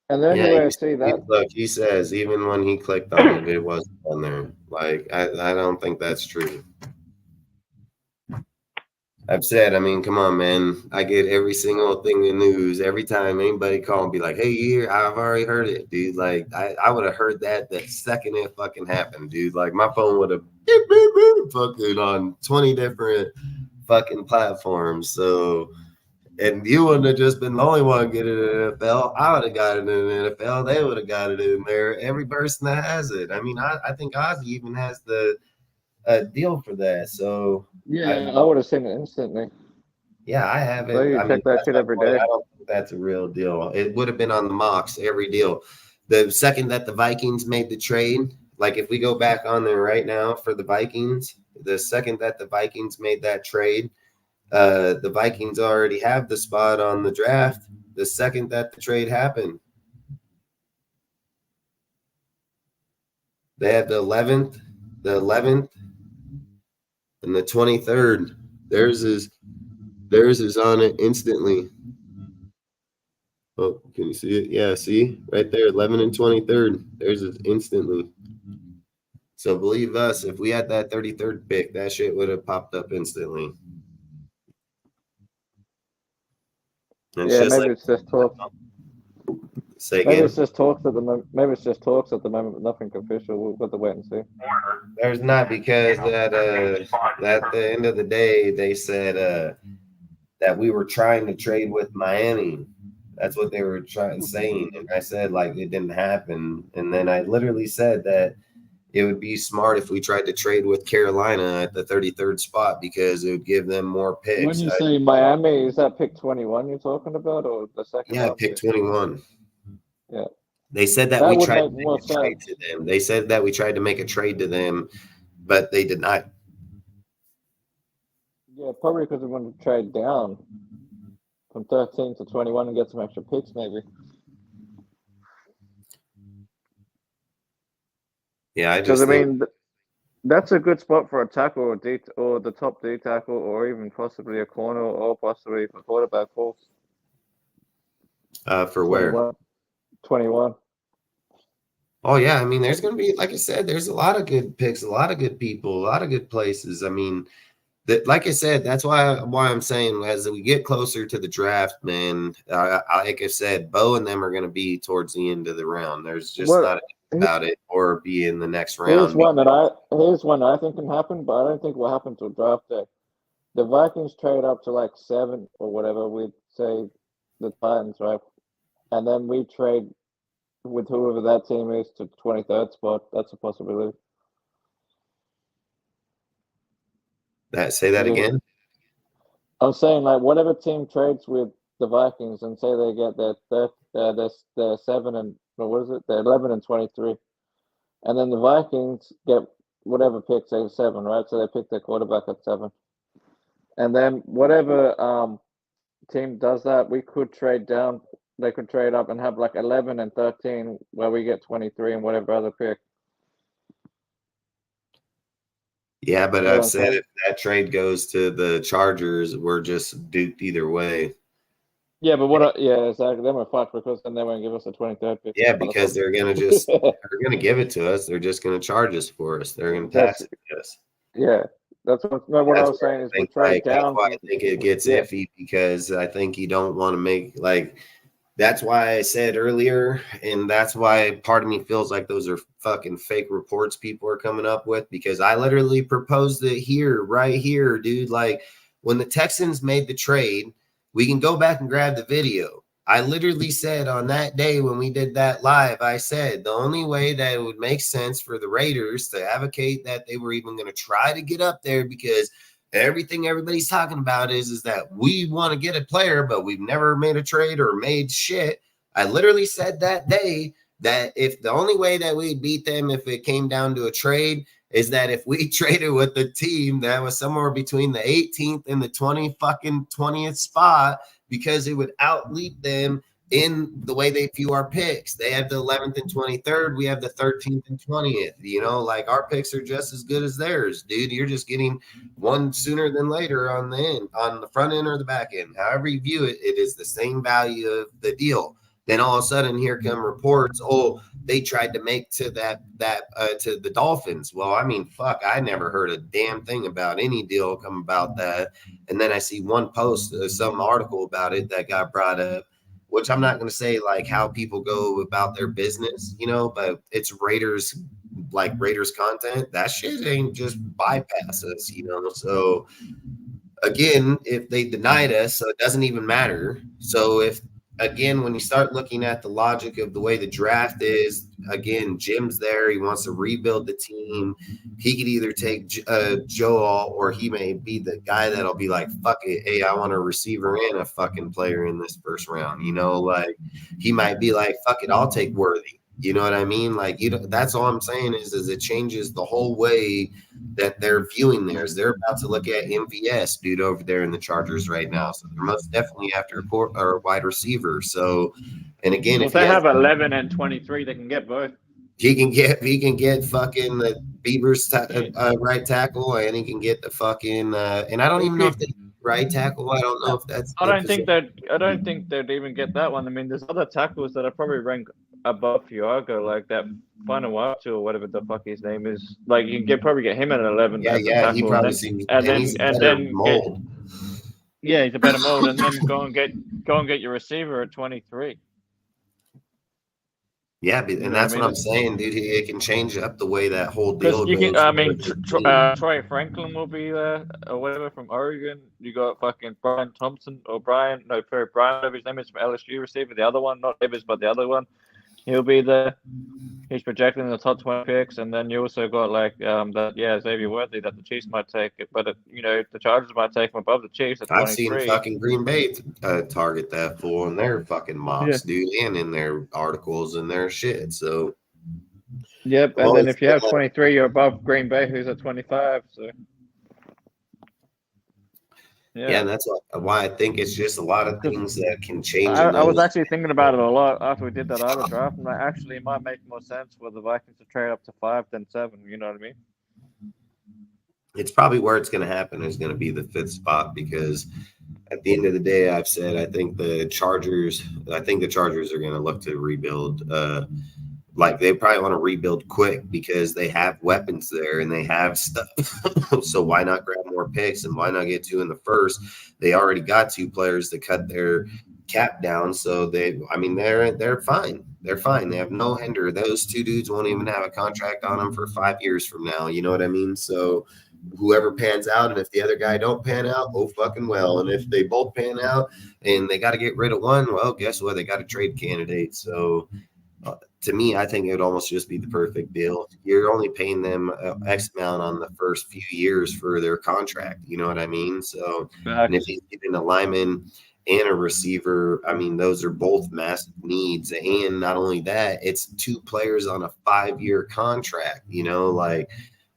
And the only Yeah, way I see that, look, he says even when he clicked on it, it wasn't on there. Like, I don't think that's true. I've said, I mean, come on, man. I get every single thing in the news. Every time anybody call and be like, hey, you here? I've already heard it, dude. Like, I would have heard that the second it fucking happened, dude. Like, my phone would have fucking on 20 different fucking platforms. So, and you wouldn't have just been the only one getting it in the NFL. I would have got it in the NFL. They would have got it in there. Every person that has it. I mean, I think Ozzy even has the deal for that. So, yeah, I would have seen it instantly. yeah, I have So it. you I mean, check that that's shit my every point. day. I don't think that's a real deal. It would have been on the mocks, every deal. The second that the Vikings made the trade, like if we go back on there right now for the Vikings, the second that the Vikings made that trade, the Vikings already have the spot on the draft the second that the trade happened. They have the 11th, and the 23rd. Theirs is on it instantly. Oh, can you see it? Yeah, see right there, 11 and 23rd. There's it instantly. So believe us, if we had that 33rd pick, that shit would have popped up instantly. And Yeah, just maybe like, it's just talk. say Maybe again. it's just talks at the moment. Maybe it's just talks at the moment, but nothing official. We'll have to wait and see. There's not, because at the end of the day, they said that we were trying to trade with Miami. That's what they were saying. And I said, like, it didn't happen. And then I literally said that it would be smart if we tried to trade with Carolina at the 33rd spot because it would give them more picks. When you say Miami, is that pick 21 you're talking about, or the second? Yeah, pick 21. Yeah. They said that we would tried make to more make a trade sense. to them. They said that we tried to make a trade to them, but they did not. Yeah, probably because we want to trade down from 13 to 21 and get some extra picks, maybe. Yeah, I Because just think, mean, that's a good spot for a tackle or or the top D tackle, or even possibly a corner, or possibly a quarterback falls. for where? 21. Oh yeah, I mean, there's going to be, like I said, there's a lot of good picks, a lot of good people, a lot of good places. I mean, that, like I said, that's why I'm saying as we get closer to the draft, man. Like I said, Bo and them are going to be towards the end of the round. There's just not about it, or be in the next round. Here's one that I think can happen, but I don't think will happen till draft day. The Vikings trade up to like 7 or whatever with, say, the Titans, right? And then we trade with whoever that team is to 23rd spot. That's a possibility. Say that again. I'm saying, like, whatever team trades with the Vikings and say they get their 7 and, or what is it? They're 11 and 23. And then the Vikings get whatever pick, say 7, right? So they pick their quarterback at 7. And then whatever team does that, we could trade down. They could trade up and have like 11 and 13, where we get 23 and whatever other pick. Yeah, but I've said if that trade goes to the Chargers, we're just duped either way. Yeah, but exactly. Then we're fucked because then they won't give us a 23rd pick. Yeah, because they're gonna they're gonna give it to us. They're just gonna charge us for us. They're gonna tax it to us. Yeah, that's what I was saying is we trade down. That's why I think it gets iffy, because I think you don't want to make, like, that's why I said earlier, and that's why part of me feels like those are fucking fake reports people are coming up with, because I literally proposed it right here, dude. Like, when the Texans made the trade, we can go back and grab the video. I literally said on that day when we did that live, I said the only way that it would make sense for the Raiders to advocate that they were even going to try to get up there, because everything everybody's talking about is that we want to get a player, but we've never made a trade or made shit. I literally said that day that if the only way that we'd beat them if it came down to a trade is that if we traded with the team that was somewhere between the 18th and the 20th spot, because it would outleap them in the way they view our picks. They have the 11th and 23rd. We have the 13th and 20th. You know, like our picks are just as good as theirs, dude. You're just getting one sooner than later on the front end or the back end. However you view it, it is the same value of the deal. Then all of a sudden, here come reports. Oh, they tried to make to to the Dolphins. Well, I mean, fuck, I never heard a damn thing about any deal come about that. And then I see one post, some article about it that got brought up, which I'm not going to say like how people go about their business, you know, but it's Raiders content. That shit ain't just bypass us, you know. So again, if they denied us, so it doesn't even matter. So if again, when you start looking at the logic of the way the draft is, again, Jim's there. He wants to rebuild the team. He could either take Joel, or he may be the guy that'll be like, fuck it. Hey, I want a receiver and a fucking player in this first round. You know, like he might be like, fuck it, I'll take Worthy. You know what I mean? Like, you know, that's all I'm saying is it changes the whole way that they're viewing theirs. They're about to look at MVS, dude, over there in the Chargers right now. So they're most definitely after a wide receiver. So, and again, if they have 11 and 23, they can get both. He can get fucking the Beavers right tackle, and he can get the fucking and I don't even know if they right tackle. I don't know if that's. I don't think they'd even get that one. I mean, there's other tackles that are probably ranked above Fiago, like that Vanuatu or whatever the fuck his name is. Like you can probably get him at an 11. Yeah, he probably seems. And then mold. He's a better mold, and then go and get your receiver at 23. Yeah, and that's what I'm saying, dude. It can change up the way that whole deal goes. Troy Franklin will be there, or whatever, from Oregon. You got fucking Brian, whatever his name is, from LSU receiver. The other one, not Davis, but the other one. He'll be there. He's projected in the top 20 picks, and then you also got Xavier Worthy that the Chiefs might take it, but the Chargers might take him above the Chiefs at 23. I've seen fucking Green Bay target that fool in their fucking mocks, dude, and in their articles and their shit. So, yep. And then if you have 23, you're above Green Bay, who's at 25. So. Yeah, and that's why I think it's just a lot of things that can change. I was actually thinking about it a lot after we did that other draft, and it might make more sense for the Vikings to trade up to 5 than 7. You know what I mean? It's probably where it's going to happen is going to be the 5th spot, because at the end of the day, I've said I think the Chargers are going to look to rebuild. Like they probably want to rebuild quick because they have weapons there and they have stuff. So why not grab more picks, and why not get 2 in the first? They already got 2 players to cut their cap down. So they're fine. They're fine. They have no hinder. Those 2 dudes won't even have a contract on them for 5 years from now. You know what I mean? So whoever pans out, and if the other guy don't pan out, oh fucking well. And if they both pan out and they got to get rid of one, well, guess what? They got a trade candidate. So to me, I think it would almost just be the perfect deal. You're only paying them X amount on the first few years for their contract. You know what I mean? So, and if he's getting a lineman and a receiver, I mean, those are both massive needs. And not only that, it's 2 players on a 5-year contract. You know, like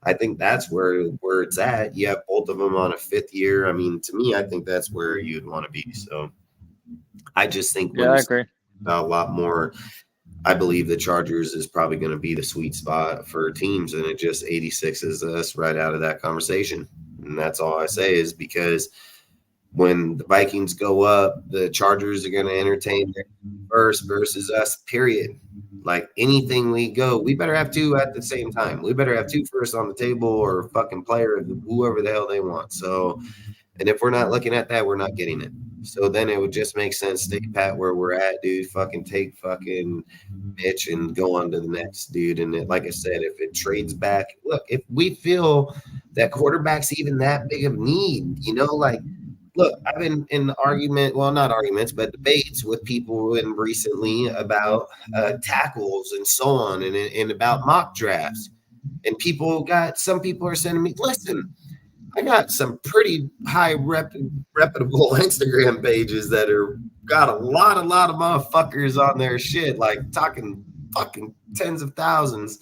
I think that's where it's at. You have both of them on a 5th year. I mean, to me, I think that's where you'd want to be. So, I just think I agree a lot more. I believe the Chargers is probably going to be the sweet spot for teams, and it just 86s us right out of that conversation. And that's all I say, is because when the Vikings go up, the Chargers are going to entertain their first versus us, period. Like anything we better have 2 at the same time. We better have 2 first on the table, or fucking player, whoever the hell they want. So, and if we're not looking at that, we're not getting it. So then it would just make sense to stay pat where we're at, dude. Fucking take fucking Mitch and go on to the next dude. And like I said, if it trades back, look, if we feel that quarterback's even that big of need, like, look, I've been in not arguments, but debates with people recently about tackles and so on, and about mock drafts. And some people are sending me, listen, I got some pretty high reputable Instagram pages that got a lot of motherfuckers on their shit, like talking fucking tens of thousands.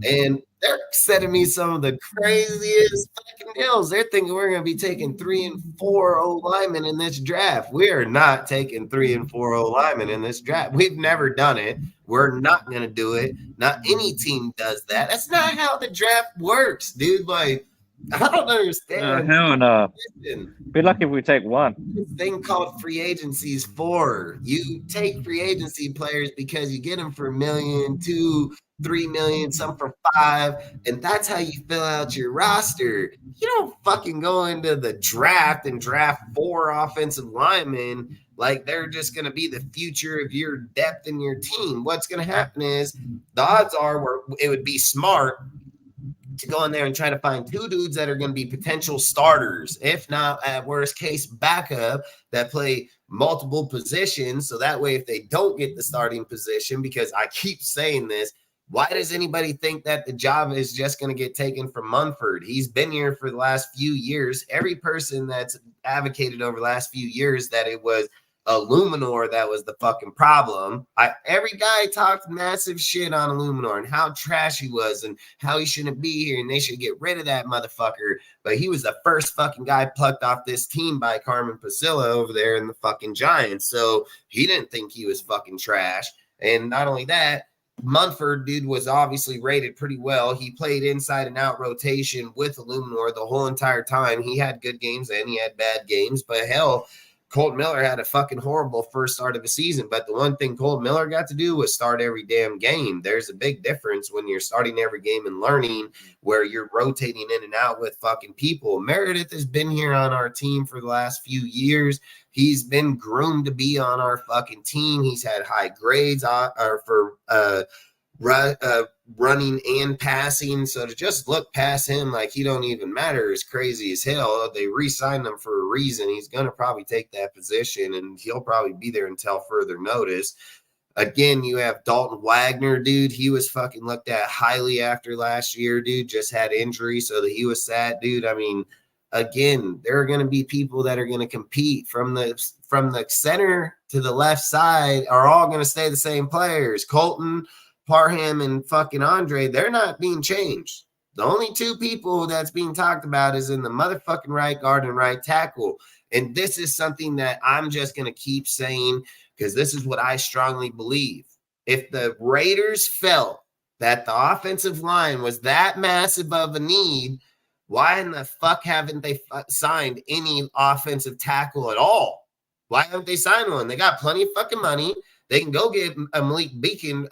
And they're sending me some of the craziest fucking deals. They're thinking we're going to be taking 3 and 4 O linemen in this draft. We are not taking 3 and 4 O linemen in this draft. We've never done it. We're not going to do it. Not any team does that. That's not how the draft works, dude. Like, I don't understand. Hell no. Be lucky if we take one. This thing called free agency is for. You take free agency players because you get them for $1 million, $2 million, $3 million, some for $5 million, and that's how you fill out your roster. You don't fucking go into the draft and draft 4 offensive linemen like they're just going to be the future of your depth in your team. What's going to happen is the odds are it would be smart to go in there and try to find 2 dudes that are going to be potential starters, if not at worst case backup, that play multiple positions. So that way, if they don't get the starting position, because I keep saying this, why does anybody think that the job is just going to get taken from Munford? He's been here for the last few years. Every person that's advocated over the last few years that it was Illuminor that was the fucking problem. Every guy talked massive shit on Illuminor and how trash he was and how he shouldn't be here and they should get rid of that motherfucker. But he was the first fucking guy plucked off this team by Carmen Pasilla over there in the fucking Giants. So he didn't think he was fucking trash. And not only that, Munford, dude, was obviously rated pretty well. He played inside and out rotation with Illuminor the whole entire time. He had good games and he had bad games, but hell, Colt Miller had a fucking horrible first start of the season, but the one thing Colt Miller got to do was start every damn game. There's a big difference when you're starting every game and learning where you're rotating in and out with fucking people. Meredith has been here on our team for the last few years. He's been groomed to be on our fucking team. He's had high grades for running and passing. So to just look past him like he don't even matter is crazy as hell. They re-signed him for a reason. He's going to probably take that position, and he'll probably be there until further notice. Again, you have Dalton Wagner, dude. He was fucking looked at highly after last year, dude. Just had injury, so that he was sad, dude. I mean, again, there are going to be people that are going to compete from the center to the left side are all going to stay the same players. Colton, Parham, and fucking Andre, they're not being changed. The only 2 people that's being talked about is in the motherfucking right guard and right tackle. And this is something that I'm just going to keep saying because this is what I strongly believe. If the Raiders felt that the offensive line was that massive of a need, why in the fuck haven't they signed any offensive tackle at all? Why haven't they signed one? They got plenty of fucking money. They can go get a Malik Beacon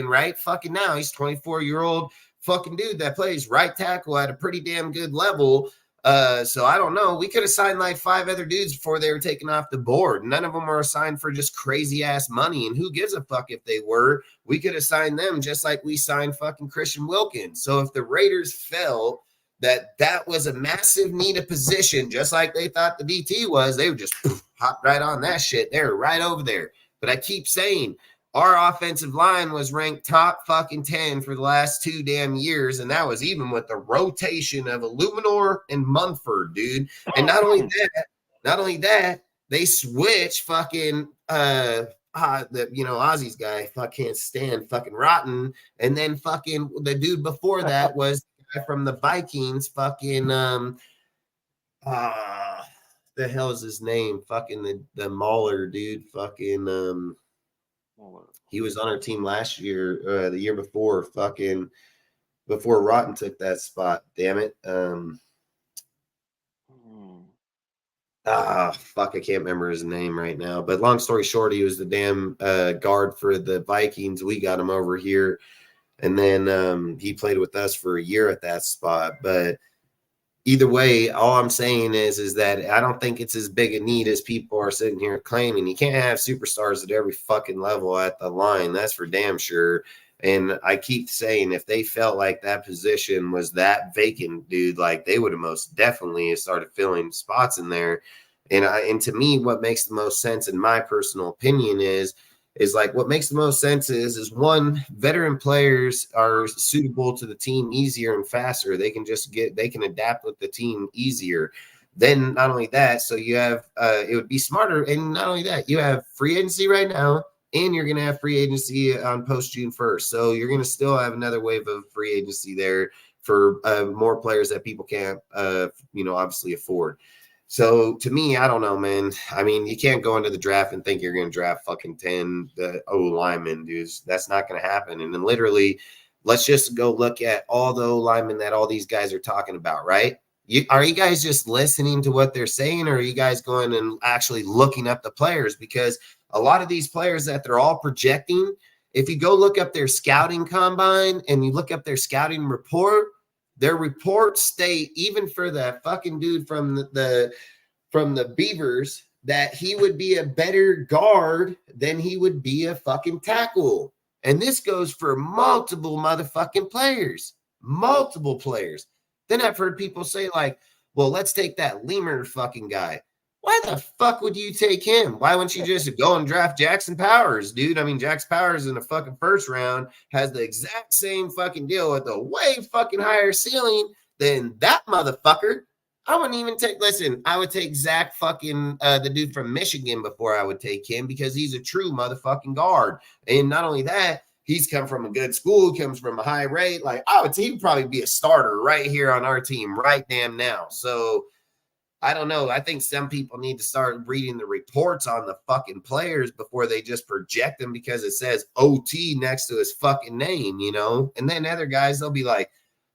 right fucking now. He's 24-year-old fucking dude that plays right tackle at a pretty damn good level. So I don't know. We could have signed like 5 other dudes before they were taken off the board. None of them were signed for just crazy ass money. And who gives a fuck if they were? We could have signed them just like we signed fucking Christian Wilkins. So if the Raiders felt that was a massive need of position, just like they thought the DT was, they would just hop right on that shit. They're right over there. But I keep saying our offensive line was ranked top fucking 10 for the last 2 damn years. And that was even with the rotation of Illuminor and Munford, dude. And not only that, they switched fucking, Ozzy's guy, I can't stand fucking Rotten. And then fucking the dude before that was the guy from the Vikings, fucking, the hell is his name? Fucking the Mauler dude. Fucking he was on our team last year, the year before, fucking before Rotten took that spot. Damn it. Fuck, I can't remember his name right now. But long story short, he was the damn guard for the Vikings. We got him over here. And then he played with us for a year at that spot. But either way, all I'm saying is that I don't think it's as big a need as people are sitting here claiming. You can't have superstars at every fucking level at the line. That's for damn sure. And I keep saying if they felt like that position was that vacant, dude, like they would have most definitely started filling spots in there. And to me, what makes the most sense, in my personal opinion, is like what makes the most sense is one, veteran players are suitable to the team easier and faster. They can adapt with the team easier. Then not only that, so you have it would be smarter. And not only that, you have free agency right now. and you're going to have free agency on post June 1st. So you're going to still have another wave of free agency there for more players that people can't, obviously afford. So to me, I don't know, man. I mean, you can't go into the draft and think you're going to draft fucking 10 O linemen, dudes. That's not going to happen. And then literally, let's just go look at all the O linemen that all these guys are talking about, right? Are you guys just listening to what they're saying, or are you guys going and actually looking up the players? Because a lot of these players that they're all projecting, if you go look up their scouting combine and you look up their scouting report, their reports state, even for that fucking dude from the Beavers, that he would be a better guard than he would be a fucking tackle. And this goes for multiple motherfucking players. Multiple players. Then I've heard people say, like, well, let's take that Lemur fucking guy. Why the fuck would you take him? Why wouldn't you just go and draft Jackson Powers, dude? I mean, Jackson Powers in the fucking first round has the exact same fucking deal with a way fucking higher ceiling than that motherfucker. I wouldn't even I would take Zach fucking, the dude from Michigan before I would take him, because he's a true motherfucking guard. And not only that, he's come from a good school, comes from a high rate. Like, he'd probably be a starter right here on our team right damn now. So I don't know. I think some people need to start reading the reports on the fucking players before they just project them because it says OT next to his fucking name, And then other guys, they'll be like,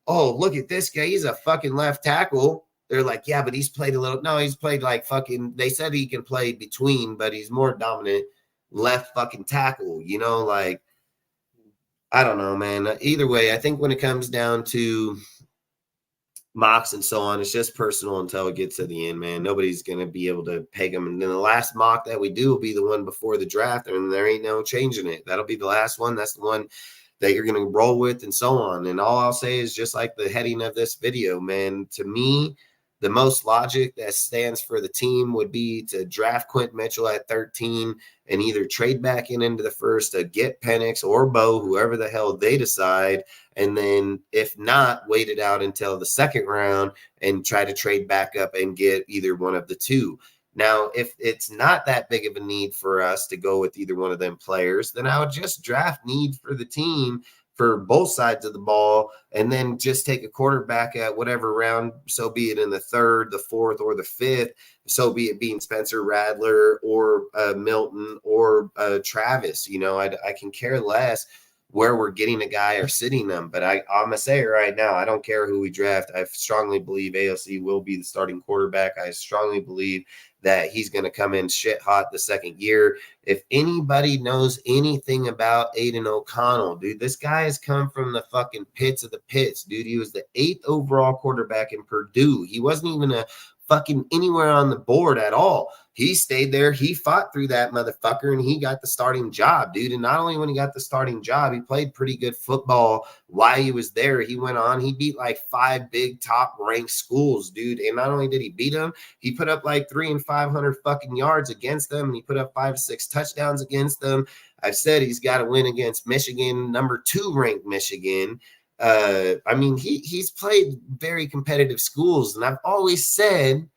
oh, look at this guy. He's a fucking left tackle. They're like, yeah, but he's played he's played like fucking, they said he can play between, but he's more dominant left fucking tackle, like, I don't know, man. Either way, I think when it comes down to mocks and so on, it's just personal until it gets to the end, man. Nobody's going to be able to peg them. And then the last mock that we do will be the one before the draft, and there ain't no changing it. That'll be the last one. That's the one that you're going to roll with and so on. And all I'll say is just like the heading of this video, man, to me, the most logic that stands for the team would be to draft Quint Mitchell at 13 and either trade back into the first to get Penix or Bo, whoever the hell they decide. And then if not, wait it out until the second round and try to trade back up and get either one of the two. Now, if it's not that big of a need for us to go with either one of them players, then I would just draft need for the team for both sides of the ball, and then just take a quarterback at whatever round, so be it in the third, the fourth, or the fifth, so be it being Spencer Rattler or Milton or Travis. I can care less where we're getting a guy or sitting them, but I'm going to say it right now, I don't care who we draft. I strongly believe AOC will be the starting quarterback. I strongly believe that he's going to come in shit hot the second year. If anybody knows anything about Aiden O'Connell, dude, this guy has come from the fucking pits of the pits, dude. He was the 8th overall quarterback in Purdue. He wasn't even a fucking anywhere on the board at all. He stayed there. He fought through that motherfucker, and he got the starting job, dude. And not only when he got the starting job, he played pretty good football while he was there. He went on. He beat like 5 big top-ranked schools, dude. And not only did he beat them, he put up like 300 and 500 fucking yards against them, and he put up 5 to 6 touchdowns against them. I've said he's got to win against Michigan, number 2 ranked Michigan. I mean, he's played very competitive schools, and I've always said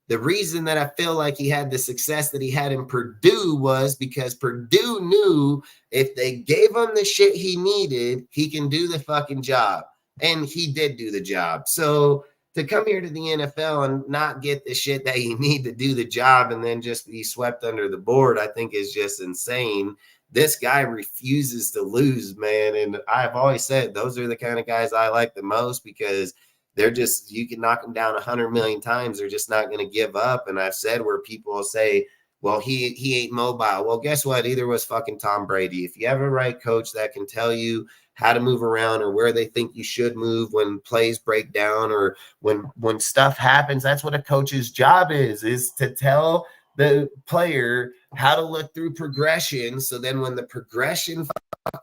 the reason that I feel like he had the success that he had in Purdue was because Purdue knew if they gave him the shit he needed, he can do the fucking job. And he did do the job. So to come here to the NFL and not get the shit that you need to do the job and then just be swept under the board, I think is just insane. This guy refuses to lose, man. And I've always said those are the kind of guys I like the most because they're just, you can knock them down 100 million times. They're just not going to give up. And I've said where people will say, well, he ain't mobile. Well, guess what? Either was fucking Tom Brady. If you have a right coach that can tell you how to move around or where they think you should move when plays break down or when stuff happens, that's what a coach's job is to tell the player how to look through progression. So then when the progression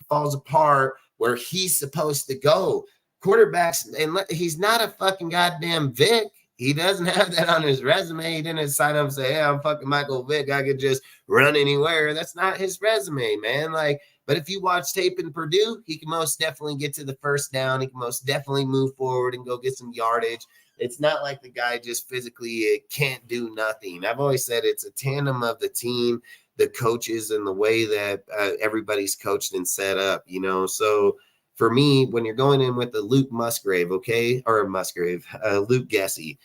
falls apart where he's supposed to go, quarterbacks, and he's not a fucking goddamn Vic. He doesn't have that on his resume. He didn't sign up and say, hey, I'm fucking Michael Vick. I could just run anywhere. That's not his resume, man. Like, but if you watch tape in Purdue, he can most definitely get to the first down. He can most definitely move forward and go get some yardage. It's not like the guy just physically can't do nothing. I've always said it's a tandem of the team. the coaches and the way that everybody's coached and set up, you know. So for me, when you're going in with the Luke Musgrave, Luke Gessie.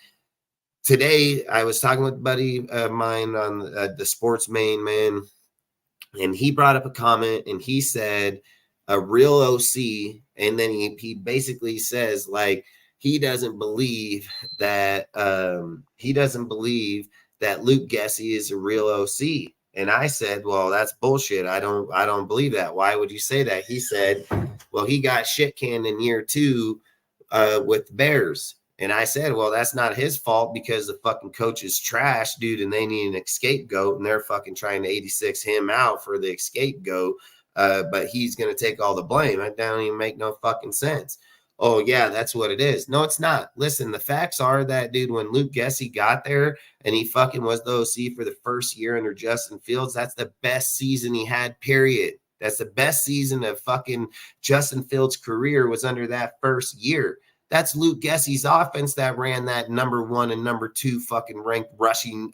Today, I was talking with a buddy of mine on the Sports Main, man, and he brought up a comment, and he said a real OC, and then he basically says, like, he doesn't believe that Luke Gessie is a real OC. And I said, well, that's bullshit. I don't believe that. Why would you say that? He said, well, he got shit canned in year 2 with Bears. And I said, well, that's not his fault because the fucking coach is trash, dude, and they need an scapegoat, and they're fucking trying to 86 him out for the scapegoat, but he's going to take all the blame. That don't even make no fucking sense. Oh, yeah, that's what it is. No, it's not. Listen, the facts are that, dude, when Luke Gessie got there and he fucking was the OC for the first year under Justin Fields, that's the best season he had, period. That's the best season of fucking Justin Fields' career was under that first year. That's Luke Gessie's offense that ran that number 1 and number 2 fucking ranked rushing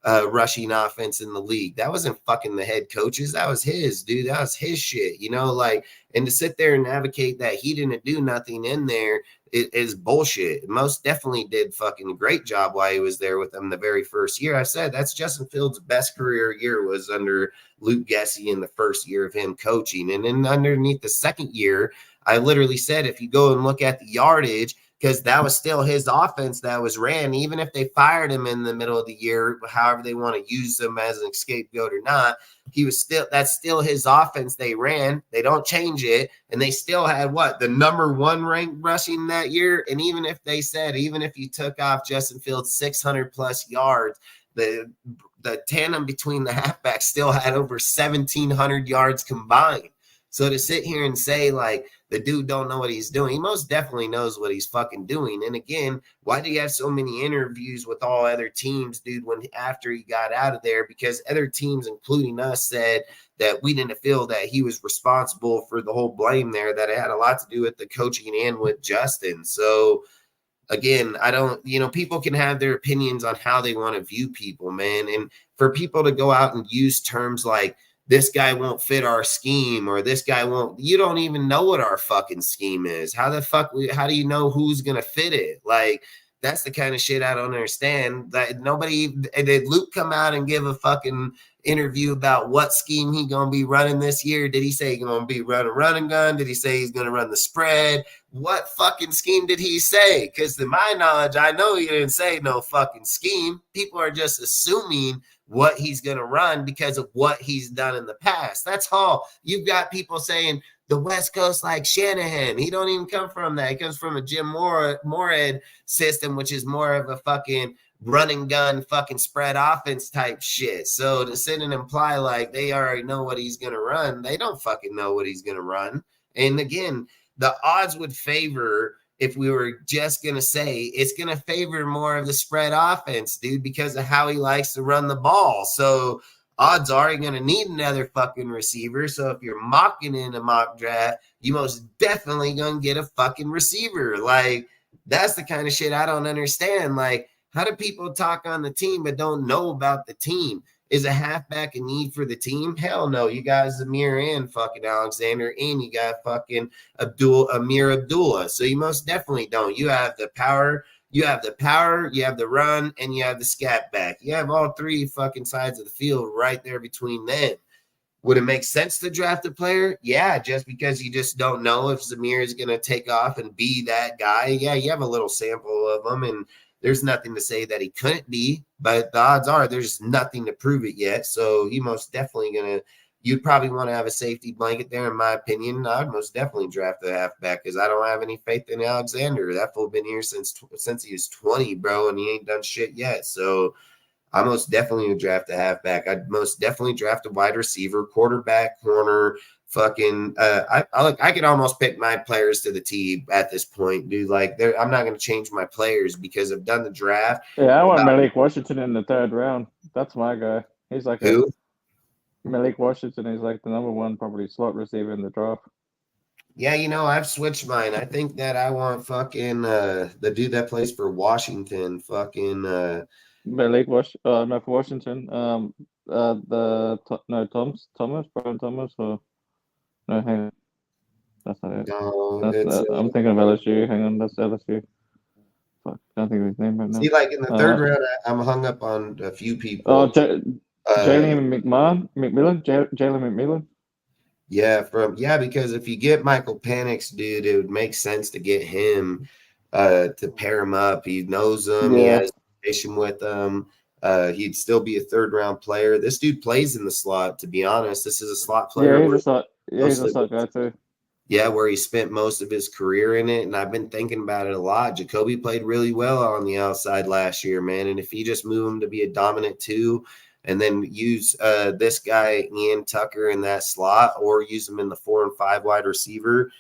offense in the league. That wasn't fucking the head coaches. That was his, dude. That was his shit, you know, like, and to sit there and advocate that he didn't do nothing in there is bullshit. Most definitely did fucking a great job while he was there with them the very first year. I said that's Justin Fields' best career year was under Luke Gessie in the first year of him coaching. And then underneath the second year, I literally said, if you go and look at the yardage, because that was still his offense that was ran, even if they fired him in the middle of the year, however they want to use him as an scapegoat or not, that's still his offense they ran. They don't change it. And they still had the number 1 ranked rushing that year. And even if you took off Justin Fields 600 plus yards, the tandem between the halfbacks still had over 1,700 yards combined. So to sit here and say, like, the dude don't know what he's doing, he most definitely knows what he's fucking doing. And again, why do you have so many interviews with all other teams, dude, after he got out of there? Because other teams, including us, said that we didn't feel that he was responsible for the whole blame there, that it had a lot to do with the coaching and with Justin. So again, people can have their opinions on how they want to view people, man. And for people to go out and use terms like, this guy won't fit our scheme, or this guy won't, you don't even know what our fucking scheme is. How do you know who's going to fit it? Like, that's the kind of shit I don't understand. That did Luke come out and give a fucking interview about what scheme he going to be running this year? Did he say he's going to be running gun? Did he say he's going to run the spread? What fucking scheme did he say? Because to my knowledge, I know he didn't say no fucking scheme. People are just assuming what he's going to run because of what he's done in the past. That's all. You've got people saying the West Coast like Shanahan. He don't even come from that. He comes from a Jim Moorhead system, which is more of a fucking run and gun fucking spread offense type shit. So to sit and imply like they already know what he's going to run, they don't fucking know what he's going to run. And again, the odds would favor, if we were just going to say, it's going to favor more of the spread offense, dude, because of how he likes to run the ball. So odds are you're going to need another fucking receiver. So if you're mocking in a mock draft, you most definitely going to get a fucking receiver. Like, that's the kind of shit I don't understand. Like, how do people talk on the team but don't know about the team? Is a halfback a need for the team? Hell no. You got Zamir and fucking Alexander, and you got fucking Amir Abdullah. So you most definitely don't. You have the power, you have the run, and you have the scat back. You have all 3 fucking sides of the field right there between them. Would it make sense to draft a player? Yeah, just because you just don't know if Zamir is going to take off and be that guy. Yeah, you have a little sample of them, and there's nothing to say that he couldn't be, but the odds are there's nothing to prove it yet. So you most definitely you'd probably want to have a safety blanket there, in my opinion. I'd most definitely draft a halfback because I don't have any faith in Alexander. That fool been here since he was 20, bro, and he ain't done shit yet. So I most definitely would draft a halfback. I'd most definitely draft a wide receiver, quarterback, corner, fucking I could almost pick my players to the tee at this point, dude. Like, I'm not going to change my players because I've done the draft. Yeah, I want Malik Washington in the 3rd round. That's my guy. He's like who? Malik Washington is like the number 1 probably slot receiver in the draft. Yeah, I've switched mine. I think that I want fucking the dude that plays for Washington, fucking No, for Washington. Brian Thomas, or no, hang on, that's not it. No, it's I'm thinking of LSU. Hang on, that's LSU. Fuck, can't think of his name right now. see, like in the third round, I'm hung up on a few people. Oh, Jalen McMillan. Yeah, because if you get Michael Penix, dude, it would make sense to get him to pair him up. He knows him. He has a relation with him. He'd still be a third round player. This dude plays in the slot. To be honest, this is a slot player. Yeah, he's a slot. Yeah, he's a slot guy too. Yeah, where he spent most of his career in it, and I've been thinking about it a lot. Jacoby played really well on the outside last year, man. And if he just move him to be a dominant 2, and then use this guy Ian Tucker in that slot, or use him in the 4 and 5 wide receiver,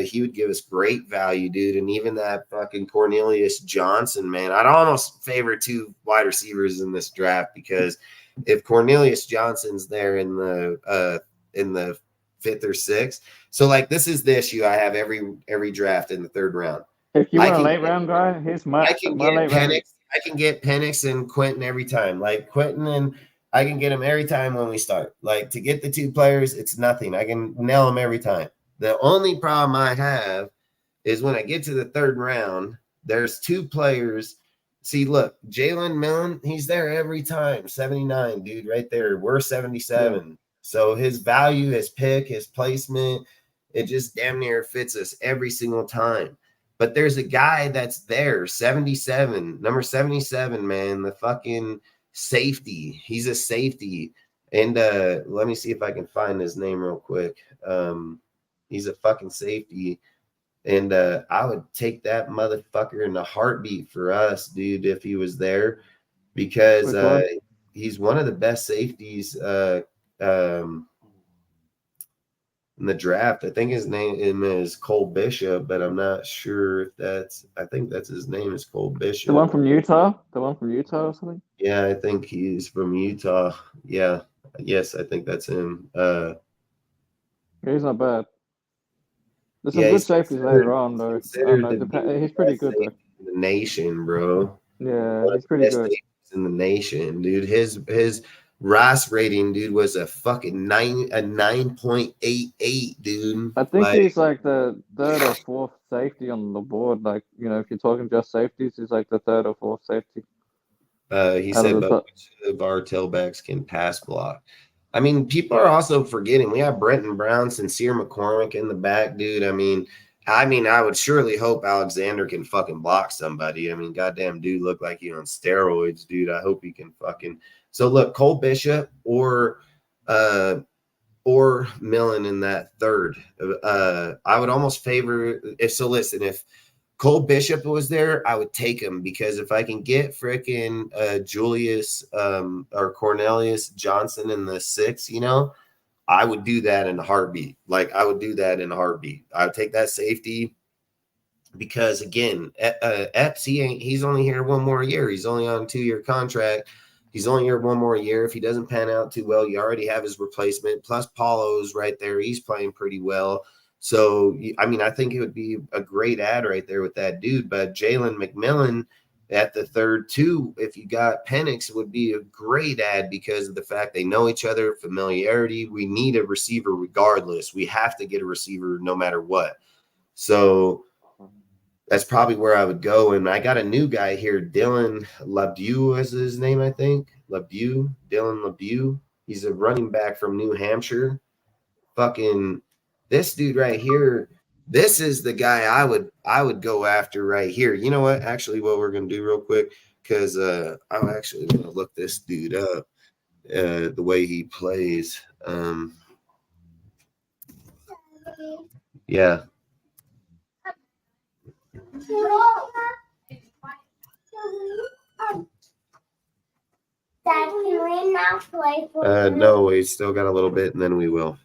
he would give us great value, dude. And even that fucking Cornelius Johnson, man, I'd almost favor 2 wide receivers in this draft, because if Cornelius Johnson's there in the 5th or 6th, so like this is the issue I have every draft in the 3rd round. If you want a late round guy, here's my late round. I can get Penix and Quentin every time. Like Quentin, and I can get them every time when we start. Like to get the 2 players, it's nothing. I can nail them every time. The only problem I have is when I get to the 3rd round, there's 2 players. See, look, Jalen Millen, he's there every time. 79, dude, right there. We're 77. Yeah. So his value, his pick, his placement, it just damn near fits us every single time. But there's a guy that's there, 77, number 77, man, the fucking safety. He's a safety. And let me see if I can find his name real quick. He's a fucking safety. And I would take that motherfucker in a heartbeat for us, dude, if he was there, because he's one of the best safeties in the draft. I think his name is Cole Bishop, but I'm not sure if I think that's his name is Cole Bishop. The one from Utah? The one from Utah or something? Yeah, I think he's from Utah. Yeah. Yes, I think that's him. Yeah, he's not bad. There's some good safeties later on, though. He's pretty good, though. In the nation, bro. Yeah, he's pretty good. In the nation, dude. His RAS rating, dude, was a fucking 9.88, dude. I think he's like the 3rd or 4th safety on the board. Like, if you're talking just safeties, he's like the 3rd or 4th safety. He said most of our tailbacks can pass block. I mean, people are also forgetting we have Brenton Brown, Sincere McCormick in the back, dude. I mean, I would surely hope Alexander can fucking block somebody. I mean, goddamn dude look like he on steroids, dude. I hope he can fucking. So look, Cole Bishop or Millen in that 3rd. I would almost favor if Cole Bishop was there, I would take him, because if I can get freaking Julius or Cornelius Johnson in the 6th, I would do that in a heartbeat. Like I would do that in a heartbeat. I would take that safety, because again, Epps, he's only here 1 more year. He's only on a 2-year contract. He's only here 1 more year. If he doesn't pan out too well, you already have his replacement. Plus Paulo's right there. He's playing pretty well. So, I mean, I think it would be a great ad right there with that dude. But Jalen McMillan at the 3rd, too, if you got Penix, would be a great ad because of the fact they know each other, familiarity. We need a receiver regardless. We have to get a receiver no matter what. So that's probably where I would go. And I got a new guy here, Dylan LeBeau is his name, I think. Dylan LeBeau. He's a running back from New Hampshire. Fucking this dude right here, this is the guy I would go after right here. You know what? Actually, what we're going to do real quick, because I'm actually going to look this dude up, the way he plays. Yeah. Dad, can we now play no, we still got a little bit, and then we will.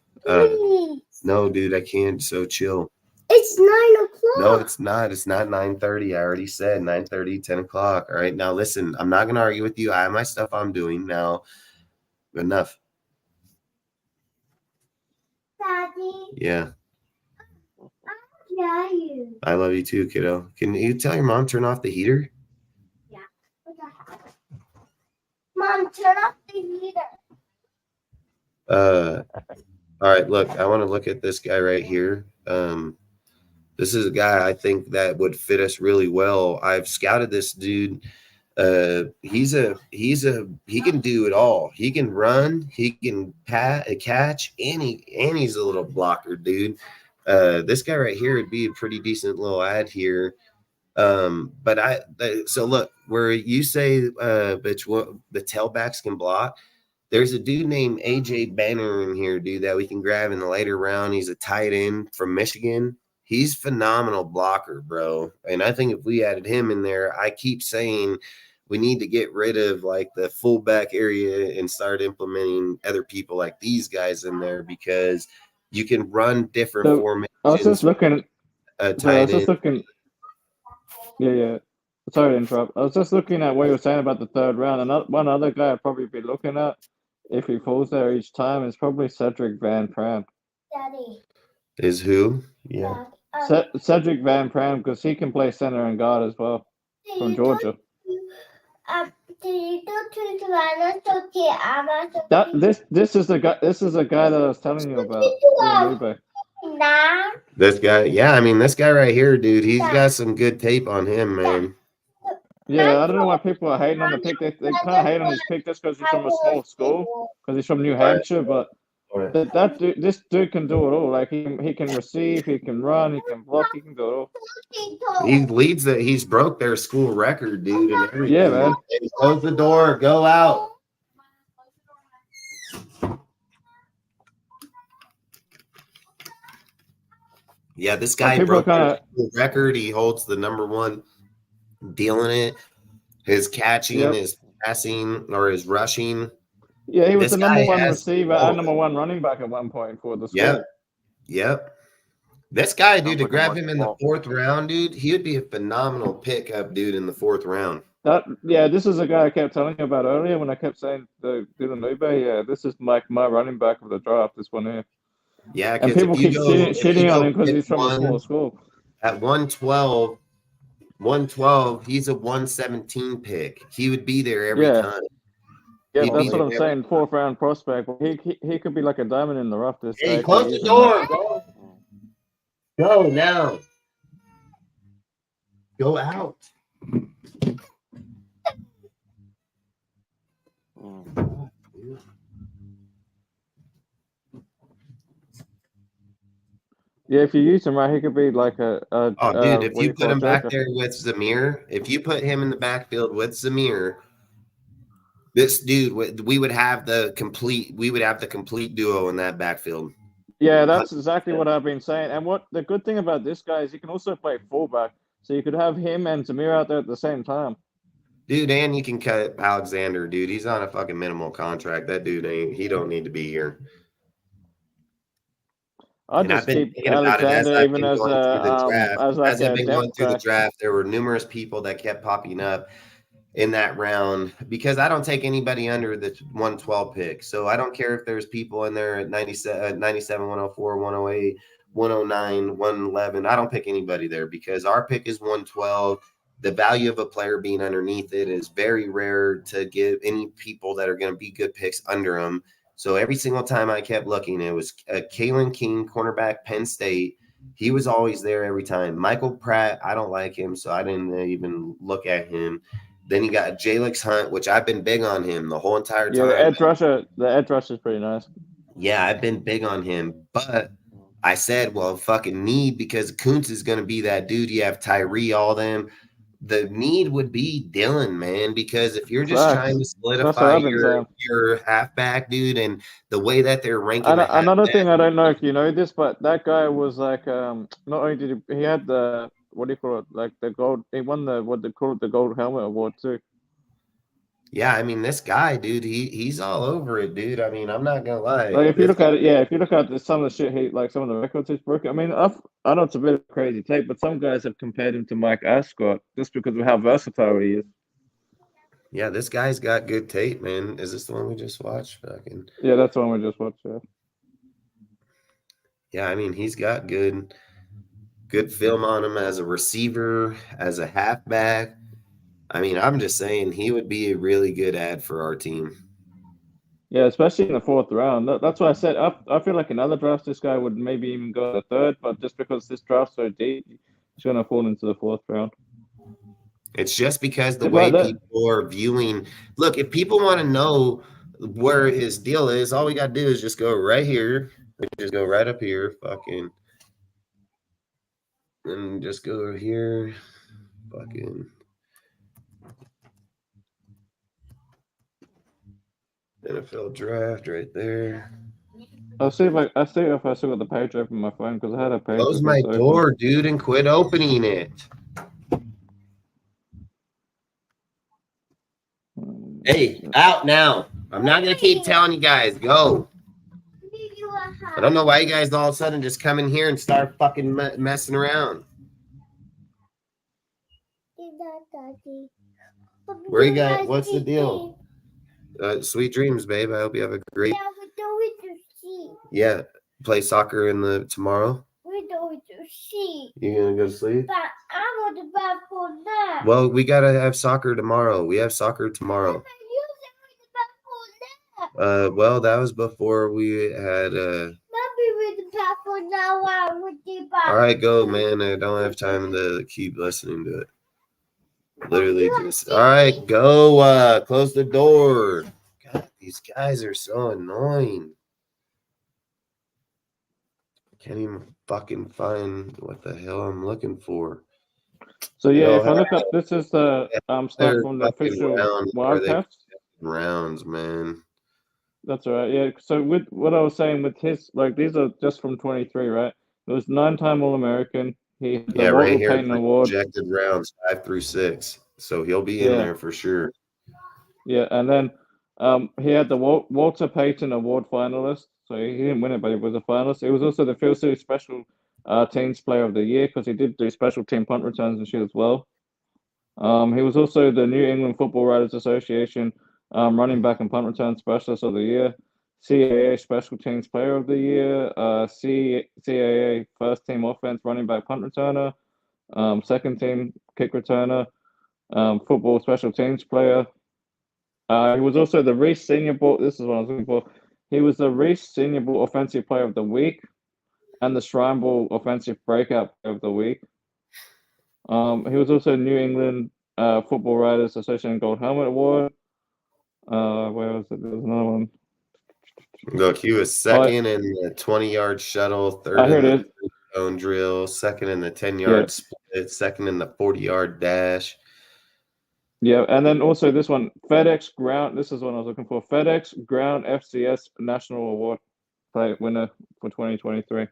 No, dude, I can't. So chill. It's 9 o'clock. No, it's not. It's not 9:30. I already said 9:30, 10 o'clock. All right. Now, listen, I'm not going to argue with you. I have my stuff I'm doing now. Enough. Daddy. Yeah. I love you. I love you too, kiddo. Can you tell your mom turn off the heater? Yeah. Mom, turn off the heater. All right, look, I want to look at this guy right here. This is a guy I think that would fit us really well. I've scouted this dude. He can do it all. He can run, he can catch, and he's a little blocker, dude. This guy right here would be a pretty decent little ad here. So look, where you say bitch, what the tailbacks can block. There's a dude named AJ Banner in here, dude, that we can grab in the later round. He's a tight end from Michigan. He's phenomenal blocker, bro. And I think if we added him in there, I keep saying we need to get rid of like the fullback area and start implementing other people like these guys in there because you can run different formations. I was just looking. Yeah. Sorry to interrupt. I was just looking at what you were saying about the third round. And one other guy I'd probably be looking at if he falls there each time is probably Cedric Van Pram. Daddy. Is who? Yeah. Cedric Van Pram, because he can play center and guard as well from Georgia. This is the guy. This is a guy that I was telling you about. This guy, yeah, I mean, this guy right here, dude, he's got some good tape on him, man. Yeah, I don't know why people are hating on the pick. They kind of hate on his pick just because he's from a small school, because he's from New Hampshire. But this dude can do it all. Like he can receive, he can run, he can block, he can do it all. He leads he's broke their school record, dude, and everything. Yeah, man. Close the door, go out. Yeah, this guy broke the record. He holds the #1 deal in it. His catching, his passing, or his rushing. Yeah, he was the #1 receiver and #1 running back at one point for the school. Yep. This guy, dude, to grab him in the 4th round, dude, he would be a phenomenal pickup, dude, in the 4th round. This is a guy I kept telling you about earlier when I kept saying do the Nube. Yeah, this is like my running back of the draft. This one here. Yeah, and people keep shitting on him because he's from a small school. At 112, he's a 117 pick. He would be there every time. Yeah, that's what I'm saying. 4th round prospect. He could be like a diamond in the rough. Hey, close the door. Go now. Go out. Yeah, if you use him right, he could be like dude, if you put him back there with Zamir, if you put him in the backfield with Zamir, this dude, we would have the complete duo in that backfield. Yeah, that's exactly what I've been saying. And what the good thing about this guy is he can also play fullback, so you could have him and Zamir out there at the same time. Dude, and you can cut Alexander, dude. He's on a fucking minimal contract. That dude he don't need to be here. I'll just keep Alexander even as I've been going through the draft. There were numerous people that kept popping up in that round because I don't take anybody under the 112 pick. So I don't care if there's people in there at 97, 104, 108, 109, 111. I don't pick anybody there because our pick is 112. The value of a player being underneath it is very rare to give any people that are going to be good picks under them. So every single time I kept looking, it was Kalen King, cornerback, Penn State. He was always there every time. Michael Pratt, I don't like him, so I didn't even look at him. Then you got Jalix Hunt, which I've been big on him the whole entire time. Yeah, the edge rusher is pretty nice. Yeah, I've been big on him, but I said, well, fucking need because Kuntz is going to be that dude. You have Tyree, all them. The need would be Dylan, man, because if you're just trying to solidify your halfback, dude, and the way that they're ranking. Another thing, I don't know if you know this, but that guy was like, not only did he had the, what do you call it, like the gold, he won the, what they call it, the gold helmet award too. Yeah, I mean, this guy, dude, he's all over it, dude. I mean, I'm not gonna lie. Like if you look at it, if you look at some of the shit like some of the records he's broken. I mean, I know it's a bit of crazy take, but some guys have compared him to Mike Ascott just because of how versatile he is. Yeah, this guy's got good tape, man. Is this the one we just watched? Yeah, that's the one we just watched. Yeah, I mean, he's got good film on him as a receiver, as a halfback. I mean, I'm just saying he would be a really good ad for our team. Yeah, especially in the fourth round. That's why I said I feel like in other drafts this guy would maybe even go in the third, but just because this draft's so deep, he's going to fall into the fourth round. It's just because the way people are viewing. Look, if people want to know where his deal is, all we got to do is just go right here. We just go right up here, fucking, and just go here, fucking. NFL draft right there. I'll see if I still got the page open on my phone because I had a page. Close my door, dude, and quit opening it. Hey, out now. I'm not gonna keep telling you guys. Go. I don't know why you guys all of a sudden just come in here and start fucking messing around. Where you guys? What's the deal? Sweet dreams, babe. I hope you have a great. Yeah, play soccer tomorrow. We're going to sleep. You gonna go to sleep? But I want to bath for now. Well, we gotta have soccer tomorrow. We have soccer tomorrow. Well, that was before we had. All right, go, man. I don't have time to keep listening to it. Literally just. All right, go. Close the door. God, these guys are so annoying. Can't even fucking find what the hell I'm looking for. So yeah, if I look up, this is the start from the official Wildcats rounds, man. That's all right. Yeah. So with what I was saying with his, like, these are just from 23, right? It was 9-time All-American. He had the right here, Payton Award. Projected rounds 5 through 6, so he'll be in there for sure. Yeah, and then he had the Walter Payton Award finalist. So he didn't win it, but he was a finalist. He was also the Field Series Special Teams Player of the Year because he did do special team punt returns and shit as well. He was also the New England Football Writers Association running back and punt return specialist of the year, CAA Special Teams Player of the Year, CAA First Team Offense running back punt returner, second team kick returner, football special teams player. He was also the Reese Senior Bowl. This is what I was looking for. He was the Reese Senior Bowl Offensive Player of the Week and the Shrine Bowl Offensive Breakout Player of the Week. He was also New England Football Writers Association Gold Helmet Award. Where was it? There was another one. Look, he was second in the 20-yard shuttle, third in the zone drill, second in the 10-yard split, second in the 40-yard dash. Yeah, and then also this one, FedEx Ground. This is what I was looking for. FedEx Ground FCS National Award winner for 2023.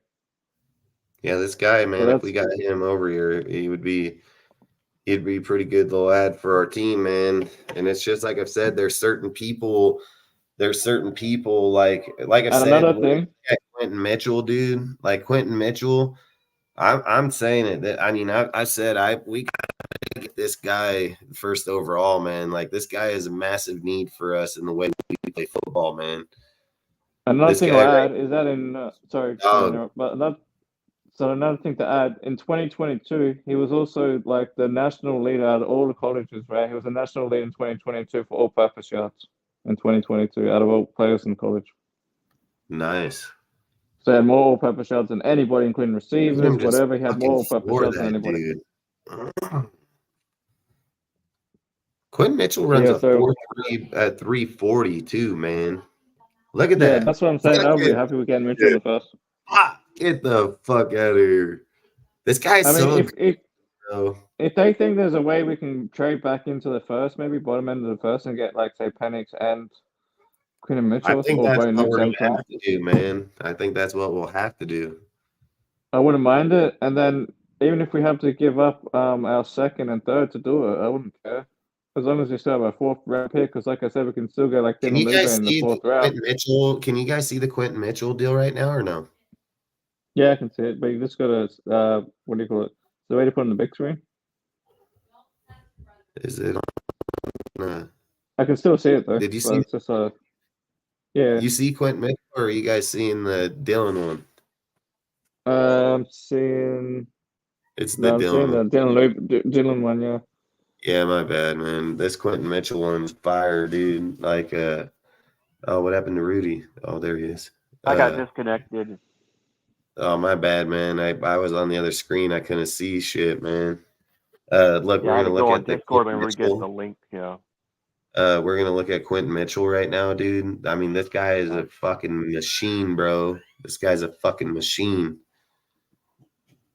Yeah, this guy, man, if we got him over here, he'd be a pretty good little ad for our team, man. And it's just like I've said, there's certain people like I said, another thing, Quentin Mitchell, dude. Like Quentin Mitchell, I'm saying it. That I mean, I said we gotta get this guy first overall, man. Like this guy is a massive need for us in the way we play football, man. Another thing I'll add is that in sorry, but another thing to add, in 2022, he was also like the national leader out of all the colleges, right? He was a national leader in 2022 for all-purpose yards in 2022 out of all players in college. Nice. So he had more all-purpose yards than anybody, including receivers, whatever. He had more all-purpose yards than anybody. Dude. Quentin Mitchell runs a 4.3 at 340 too, man. Look at that. Yeah, that's what I'm saying. I'll be happy with getting Mitchell in the first. Get the fuck out of here. This guy's if they think there's a way we can trade back into the first, maybe bottom end of the first, and get like say Penix and Quentin Mitchell. I think that's what we're going to have to do, man. I think that's what we'll have to do. I wouldn't mind it, and then even if we have to give up our second and third to do it, I wouldn't care. As long as we still have a fourth round pick, because like I said, we can still get like Can you guys in see the fourth round. Can you guys see the Quentin Mitchell deal right now or no? Yeah, I can see it, but you just got to what do you call it? The way to put on the big screen. Is it on? I can still see it though. Did you see? It's just, yeah. You see Quentin Mitchell, or are you guys seeing the Dylan one? I'm seeing. It's the Dylan. I'm seeing the Dylan one, yeah. Yeah, my bad, man. This Quentin Mitchell one's fire, dude. Like, oh, what happened to Rudy? Oh, there he is. I got disconnected. Oh, my bad, man. I was on the other screen. I couldn't see shit, man. Look, Yeah, I we're had gonna to look go on at the Discord Quentin and re-get the Mitchell. link. Yeah. We're gonna look at Quentin Mitchell right now, dude. I mean, this guy is a fucking machine, bro. This guy's a fucking machine.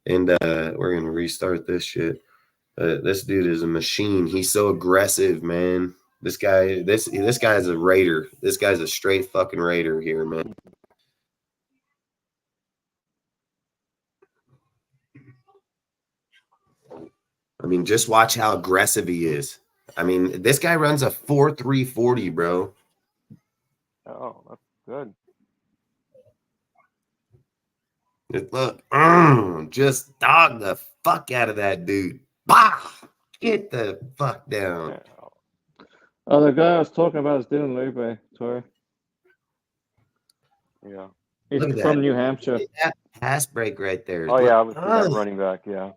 And we're gonna restart this shit. This dude is a machine. He's so aggressive, man. This guy's a raider. This guy's a straight fucking raider here, man. I mean, just watch how aggressive he is. I mean, this guy runs a 4.340, bro. Oh, that's good. Look, just dog the fuck out of that dude. Bah! Get the fuck down. Yeah. Oh, the guy I was talking about is Dylan Lupe. Sorry. Yeah. He's Look at from that. New Hampshire. That pass break right there. Oh, yeah, I was that running back, yeah.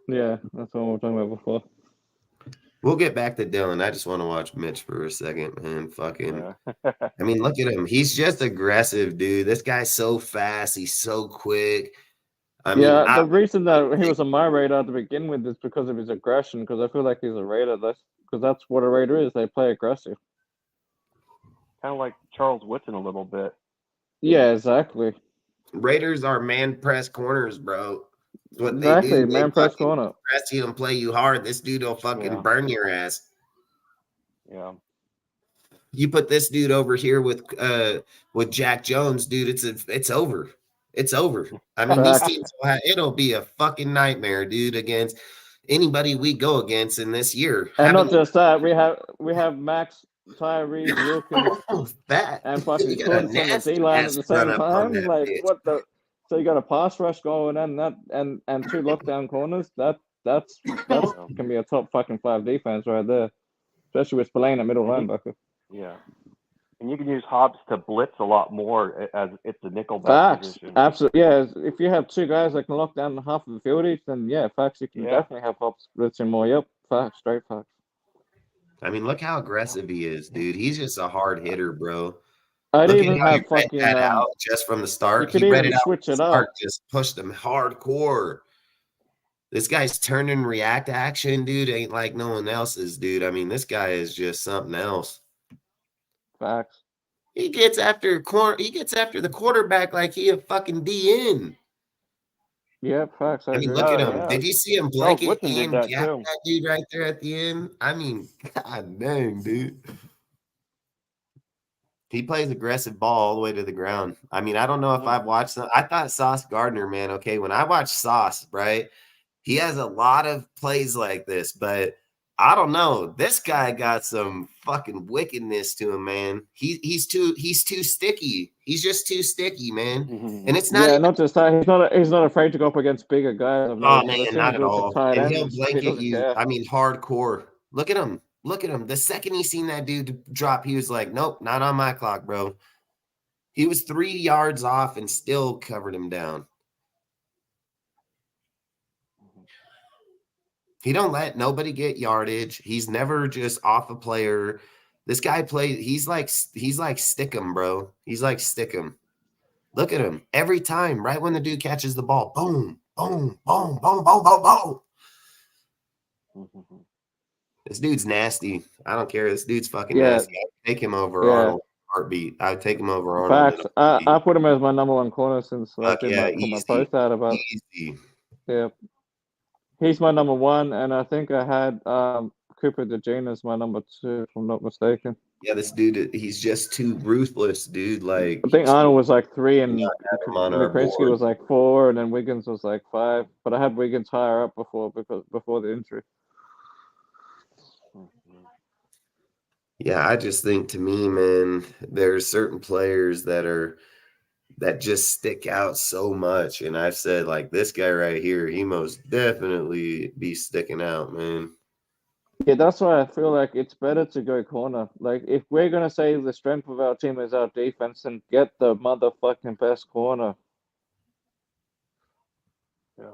Yeah, that's what we were talking about before. We'll get back to Dylan. I just want to watch Mitch for a second, man. Fucking. Yeah. I mean, look at him. He's just aggressive, dude. This guy's so fast. He's so quick. I mean, the reason that he was on my radar to begin with is because of his aggression. Because I feel like he's a raider. That's what a raider is. They play aggressive. Kind of like Charles Whitten a little bit. Yeah, exactly. Raiders are man press corners, bro. That's what Exactly, they do. man press corner. Press you and play you hard. This dude will fucking burn your ass. Yeah. You put this dude over here with Jack Jones, dude. It's over. It's over. I mean, these teams it'll be a fucking nightmare, dude, against anybody we go against in this year. And not just that, we have Max, Tyree, Wilkins, and fucking Kuntz on the D line at the same time. Like bitch. what the? So you got a pass rush going and two lockdown corners. That's can be a top fucking 5 defense right there, especially with Spillane at middle linebacker. Yeah. And you can use Hobbs to blitz a lot more as it's a nickelback position. Absolutely. Yeah, if you have two guys that can lock down half of the field each, then yeah, facts, you can definitely have Hobbs blitzing more. Yep, facts, straight facts. I mean, look how aggressive he is, dude. He's just a hard hitter, bro. I'd Look even at how have he read fucking that out just from the start. You could He read even it out switch from the it start, up. just pushed him hardcore. This guy's turn and react action, dude, ain't like no one else's, dude. I mean, this guy is just something else. Facts. He gets after the quarterback like he a fucking DN. Yeah, facts. I mean, look at him. Did you see him blanket aim that dude right there at the end? I mean, god dang, dude. He plays aggressive ball all the way to the ground. I mean, I don't know if I've watched some. I thought Sauce Gardner, man. Okay, when I watch Sauce, right, he has a lot of plays like this, but I don't know. This guy got some fucking wickedness to him, man. He's too sticky. He's just too sticky, man. And it's not. Yeah, not just that. He's not afraid to go up against bigger guys. Oh man, not at all. And he'll He blanket you. care. I mean, hardcore. Look at him. Look at him. The second he seen that dude drop, he was like, "Nope, not on my clock, bro." He was 3 yards off and still covered him down. He don't let nobody get yardage. He's never just off a player. This guy plays. He's like Stickum, bro. He's like Stickum. Look at him every time. Right when the dude catches the ball, boom, boom, boom, boom, boom, boom, boom. This dude's nasty. I don't care. This dude's fucking nasty. I'd take him over Arnold heartbeat. I'd take him over Arnold. Facts. I put him as my number one corner since I did my post out about. Easy. Yeah. He's my number one, and I think I had Cooper DeJean as my number 2, if I'm not mistaken. Yeah, this dude, he's just too ruthless, dude. Like, I think Arnold was like 3, and Krinsky was like 4, and then Wiggins was like 5. But I had Wiggins higher up before the injury. Yeah, I just think, to me, man, there's certain players that just stick out so much. And I've said, like, this guy right here, he most definitely be sticking out, man. Yeah, that's why I feel like it's better to go corner. Like, if we're going to say the strength of our team is our defense, then get the motherfucking best corner. Yeah.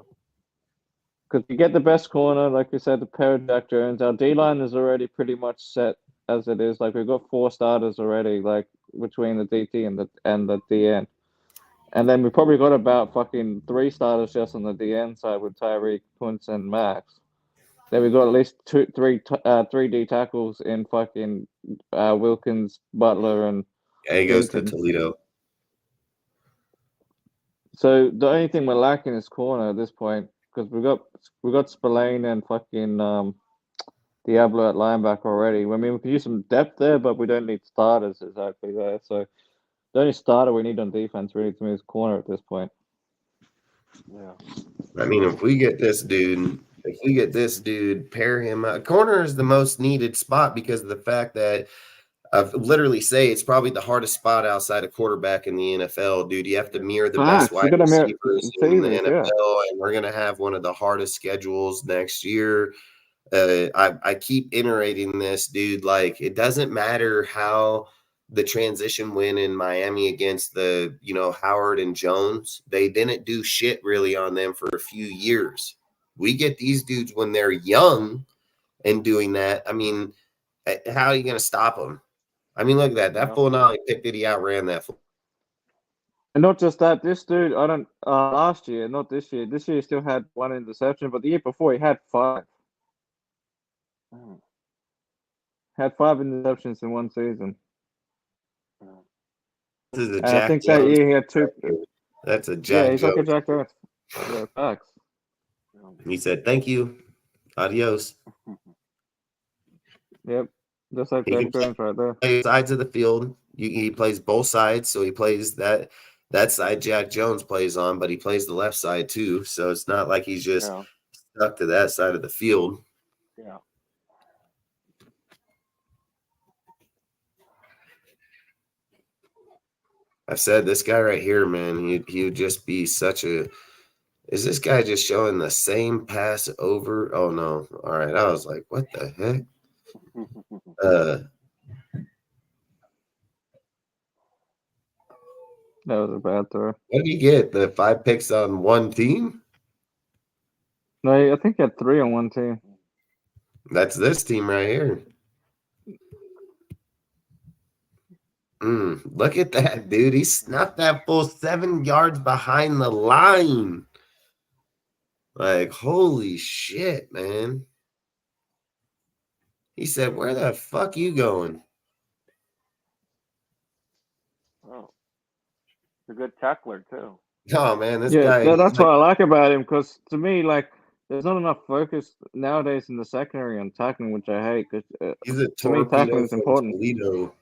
Because you get the best corner, like you said, the pair of Jack Jones. Our D line is already pretty much set as it is. Like we've got 4 starters already, like between the DT and the DN. And then we probably got about fucking 3 starters just on the DN side with Tyreek, Kuntz, and Max. Then we got at least 3 D tackles in fucking Wilkins, Butler, and Yeah, he goes to Jenkins. Toledo. So the only thing we're lacking is corner at this point because we got Spillane and fucking Diablo at linebacker already. I mean, we could use some depth there, but we don't need starters exactly there. So the only starter we need on defense really to me is corner at this point. Yeah. I mean, if we get this dude, pair him up. Corner is the most needed spot because of the fact that I've literally say it's probably the hardest spot outside of quarterback in the NFL, dude. You have to mirror the best wide receivers in the NFL, and we're gonna have one of the hardest schedules next year. I keep iterating this, dude. Like, it doesn't matter how the transition win in Miami against the, Howard and Jones. They didn't do shit really on them for a few years. We get these dudes when they're young and doing that. I mean, how are you going to stop them? I mean, look at that. That fool not only picked it, he outran that fool. And not just that, this dude, last year, not this year. This year he still had 1 interception, but the year before he had 5. Had 5 interceptions in 1 season. This is a and Jack I think Jones. that year he had 2. That's a Jack Yeah, he's Jones. like a Jack Jones. Yeah, facts. He said, "Thank you, adios." Yep, just like He Jack can Jones right there. play sides of the field. He plays both sides, so he plays that side Jack Jones plays on, but he plays the left side too. So it's not like he's just stuck to that side of the field. Yeah. I've said this guy right here, man, he would just be such a. Is this guy just showing the same pass over? Oh no! All right, I was like, what the heck? That was a bad throw. What did he get? The 5 picks on one team? No, I think he had 3 on 1 team. That's this team right here. Look at that, dude. He snuffed that full 7 yards behind the line. Like, holy shit, man. He said, "Where the fuck you going?" Oh, he's a good tackler too. Oh man, this guy. That's what I like about him because to me, like, there's not enough focus nowadays in the secondary on tackling, which I hate. Because he's a to me, tackling is from important. Toledo.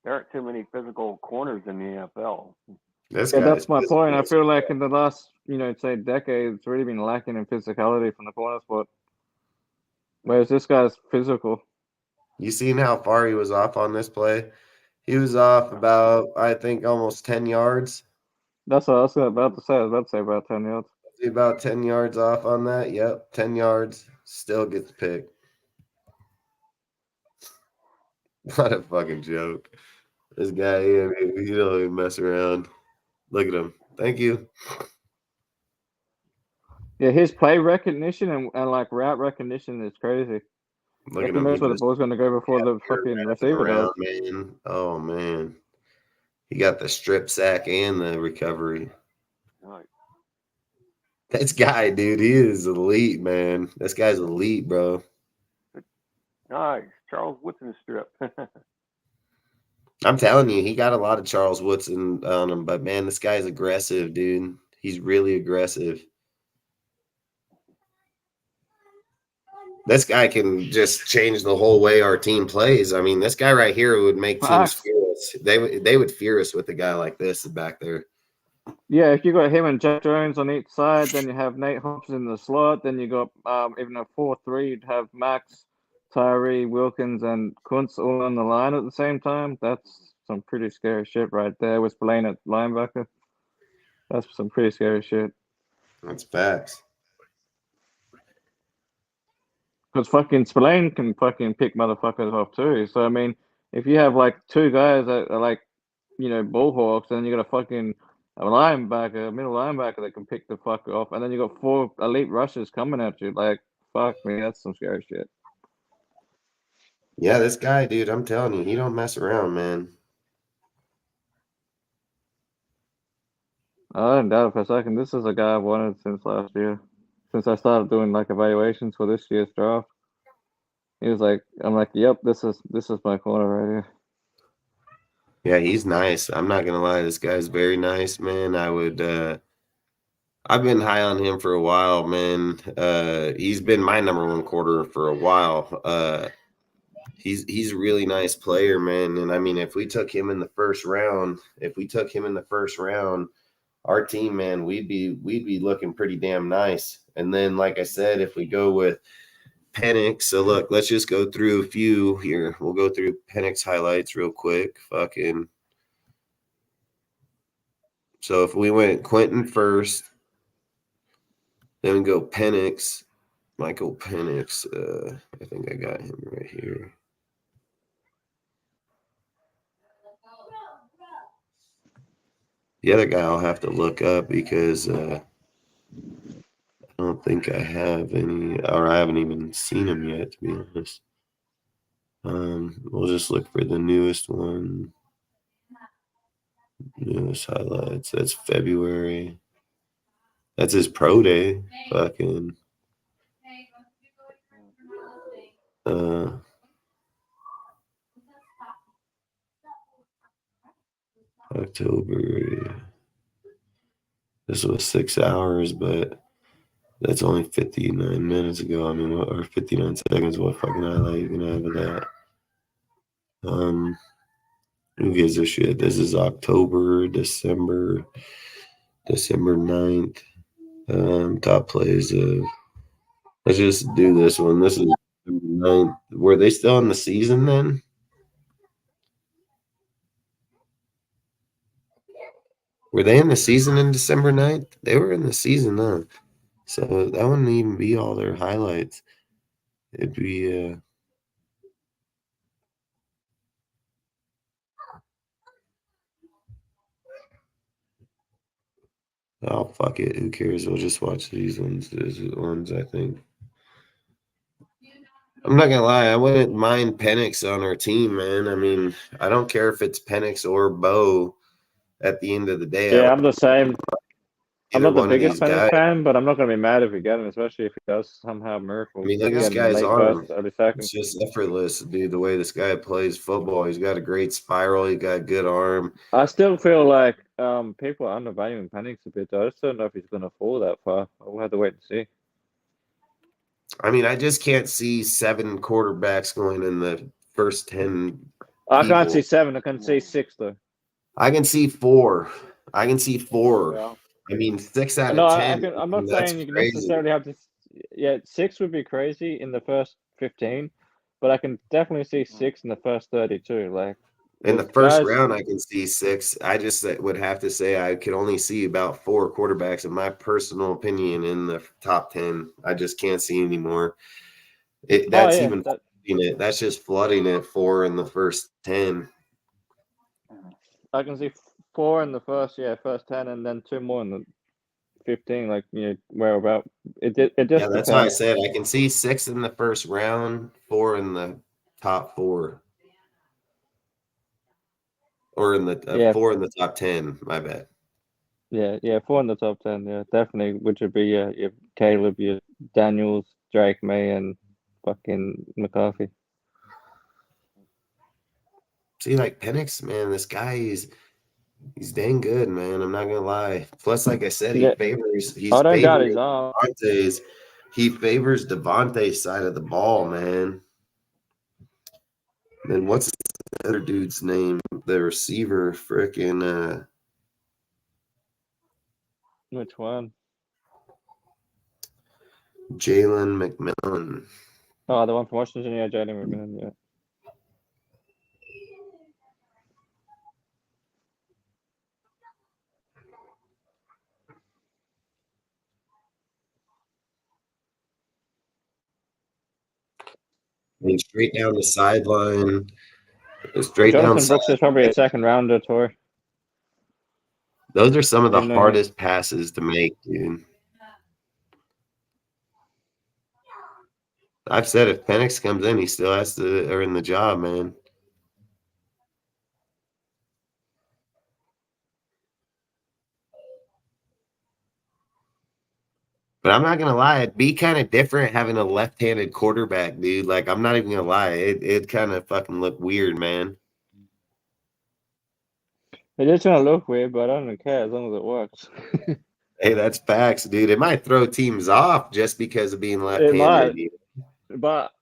There aren't too many physical corners in the NFL. That's my point. I feel like in the last, say decade, it's really been lacking in physicality from the corner spot. Whereas this guy's physical. You seen how far he was off on this play? He was off about, I think, almost 10 yards. That's what I was about to say. I was about to say about 10 yards. About 10 yards off on that. Yep, 10 yards. Still gets picked. What a fucking joke. This guy, he don't even mess around. Look at him. Thank you. Yeah, his play recognition and like route recognition is crazy. Look at he him. knows where the ball's going to go before the fucking receiver does. Man. Oh, man. He got the strip sack and the recovery. Right. This guy, dude, he is elite, man. This guy's elite, bro. Nice. Charles Woodson strip. I'm telling you, he got a lot of Charles Woodson on him, but man, this guy's aggressive, dude. He's really aggressive. This guy can just change the whole way our team plays. I mean, this guy right here would make teams fear us. They would fear us with a guy like this back there. Yeah, if you got him and Jack Jones on each side, then you have Nate Hobbs in the slot. Then you got even a 4-3, you'd have Max, Tyree, Wilkins, and Kuntz all on the line at the same time. That's some pretty scary shit right there with Spillane at linebacker. That's some pretty scary shit. That's facts. Because fucking Spillane can fucking pick motherfuckers off too. So, I mean, if you have like 2 guys that are like, bullhawks, then you got a fucking a linebacker, a middle linebacker that can pick the fuck off, and then you got 4 elite rushers coming at you. Like, fuck me, that's some scary shit. Yeah, this guy, dude, I'm telling you, he don't mess around, man. I didn't doubt it for a second. This is a guy I've wanted since last year. Since I started doing like evaluations for this year's draft. He was like, I'm like, yep, this is my corner right here. Yeah, he's nice. I'm not gonna lie, this guy's very nice, man. I've been high on him for a while, man. He's been my number 1 quarter for a while. He's a really nice player, man. And I mean, if we took him in the first round, our team, man, we'd be looking pretty damn nice. And then, like I said, if we go with Penix, so look, let's just go through a few here. We'll go through Penix highlights real quick. So if we went Quentin first, then we go Penix, Michael Penix. I think I got him right here. The other guy I'll have to look up because I don't think I have any, or I haven't even seen him yet, to be honest. We'll just look for the newest one. Newest highlights. That's February. That's his pro day. October. This was 6 hours, but that's only 59 minutes ago. I mean, or 59 seconds. What fucking highlight you gonna have of that? Who gives a shit? This is October, December 9th. Top plays of. Let's just do this one. This is December 9th. Were they still in the season then? Were they in the season in December 9th? They were in the season, huh? So that wouldn't even be all their highlights. It'd be oh, fuck it. Who cares? We'll just watch these ones. These are the ones I think. I'm not gonna lie, I wouldn't mind Penix on our team, man. I mean, I don't care if it's Penix or Bo at the end of the day. Yeah, I'm the same. I'm not the one of biggest these Penix guys. fan, but I'm not going to be mad if we get him, especially if he does somehow miracle. I mean, look at this guy's arm. It's just effortless, dude. The way this guy plays football, he's got a great spiral. He got a good arm. I still feel like people are undervaluing Penix a bit. I just don't know if he's going to fall that far. We'll have to wait and see. I mean, I just can't see 7 quarterbacks going in the first 10. I can't see 7. I can see 6 though. I can see 4. Yeah. I mean, 6 out of 10. I'm not saying you necessarily have to. Yeah, 6 would be crazy in the first 15, but I can definitely see 6 in the first 32. Like in the first round, I can see 6. I just would have to say I could only see about 4 quarterbacks, in my personal opinion, in the top 10. I just can't see anymore. That's that's just flooding it 4 in the first 10. I can see 4 in the first 10, and then 2 more in the 15. Like whereabout. It just yeah, that's why I said I can see 6 in the first round, 4 in the top 4, or in the 4 in the top 10. My bad. Yeah, 4 in the top 10. Yeah, definitely. Which would be your Caleb, your Daniels, Drake May, and fucking McCarthy. See, like Penix, man, this guy he's dang good, man. I'm not gonna lie. Plus, like I said, he favors Devontae's. He favors Devontae's side of the ball, man. Then what's the other dude's name? The receiver, freaking. Which one? Jalen McMillan. Oh, the one from Washington, yeah, Jalen McMillan, yeah. I mean, straight down the sideline. Jonathan Brooks is probably a second rounder, Tori. Those are some of the hardest passes to make, dude. I've said if Penix comes in, he still has to earn the job, man. But I'm not gonna lie, it'd be kind of different having a left-handed quarterback, dude. Like, I'm not even gonna lie, it kind of fucking look weird, man. It is gonna look weird, but I don't care as long as it works. Hey, that's facts, dude. It might throw teams off just because of being left-handed. It might, but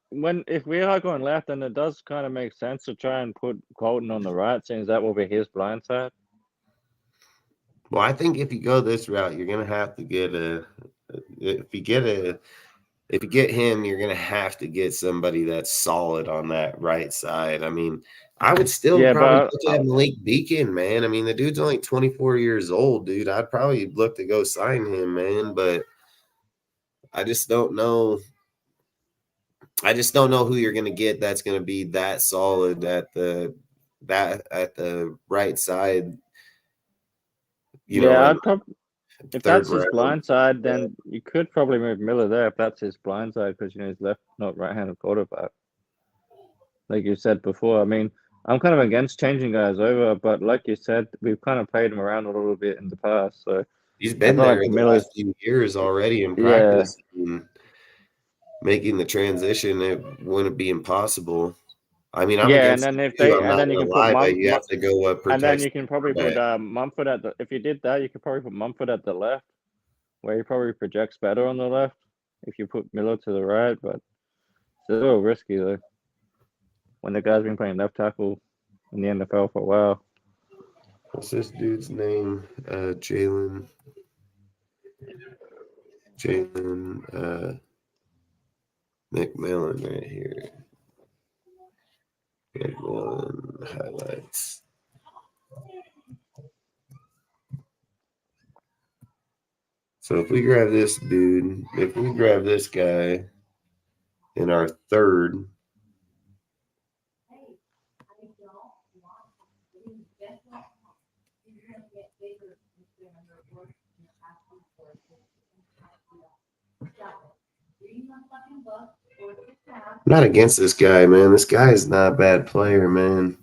if we are going left, then it does kind of make sense to try and put Colton on the right, since that will be his blind side. Well, I think if you go this route, you're gonna have to get if you get him, you're gonna have to get somebody that's solid on that right side. I mean, I would still probably look at Malik Beacon, man. I mean, the dude's only 24 years old, dude. I'd probably look to go sign him, man. But I just don't know. I just don't know who you're gonna get that's gonna be that solid at the right side. I'd probably, if that's his blind side, then you could probably move Miller there if that's his blind side, because he's left, not right-handed quarterback. Like you said before, I mean, I'm kind of against changing guys over, but like you said, we've kind of played him around a little bit in the past. So he's been there the last few years already in practice. Yeah. Making the transition, it wouldn't be impossible. I mean, I'm and then if they, and then you can put but you have to go and then you can probably put Mumford at the. If you did that, you could probably put Mumford at the left, where he probably projects better on the left. If you put Miller to the right, but it's a little risky though. When the guy's been playing left tackle in the NFL for a while. What's this dude's name? Jalen McMillan right here. McMillan highlights. So if we grab this dude, if we grab this guy in our third, I'm not against this guy, man. This guy is not a bad player, man.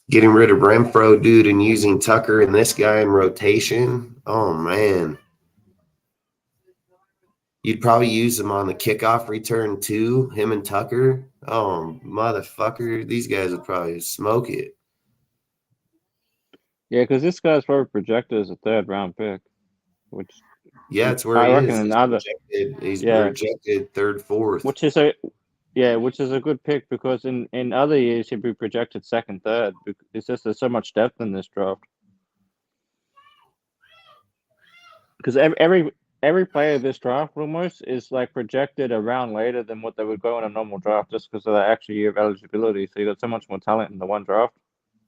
Getting rid of Renfro, dude, and using Tucker and this guy in rotation. Oh, man. You'd probably use him on the kickoff return too, him and Tucker. Oh, motherfucker. These guys would probably smoke it. Yeah, because this guy's probably projected as a third-round pick. Which it's where he is. He's projected third, fourth. Which is a good pick, because in other years he'd be projected second, third. It's just there's so much depth in this draft. Because every player of this draft almost is like projected a round later than what they would go in a normal draft, just because of the actual year of eligibility. So you got so much more talent in the one draft.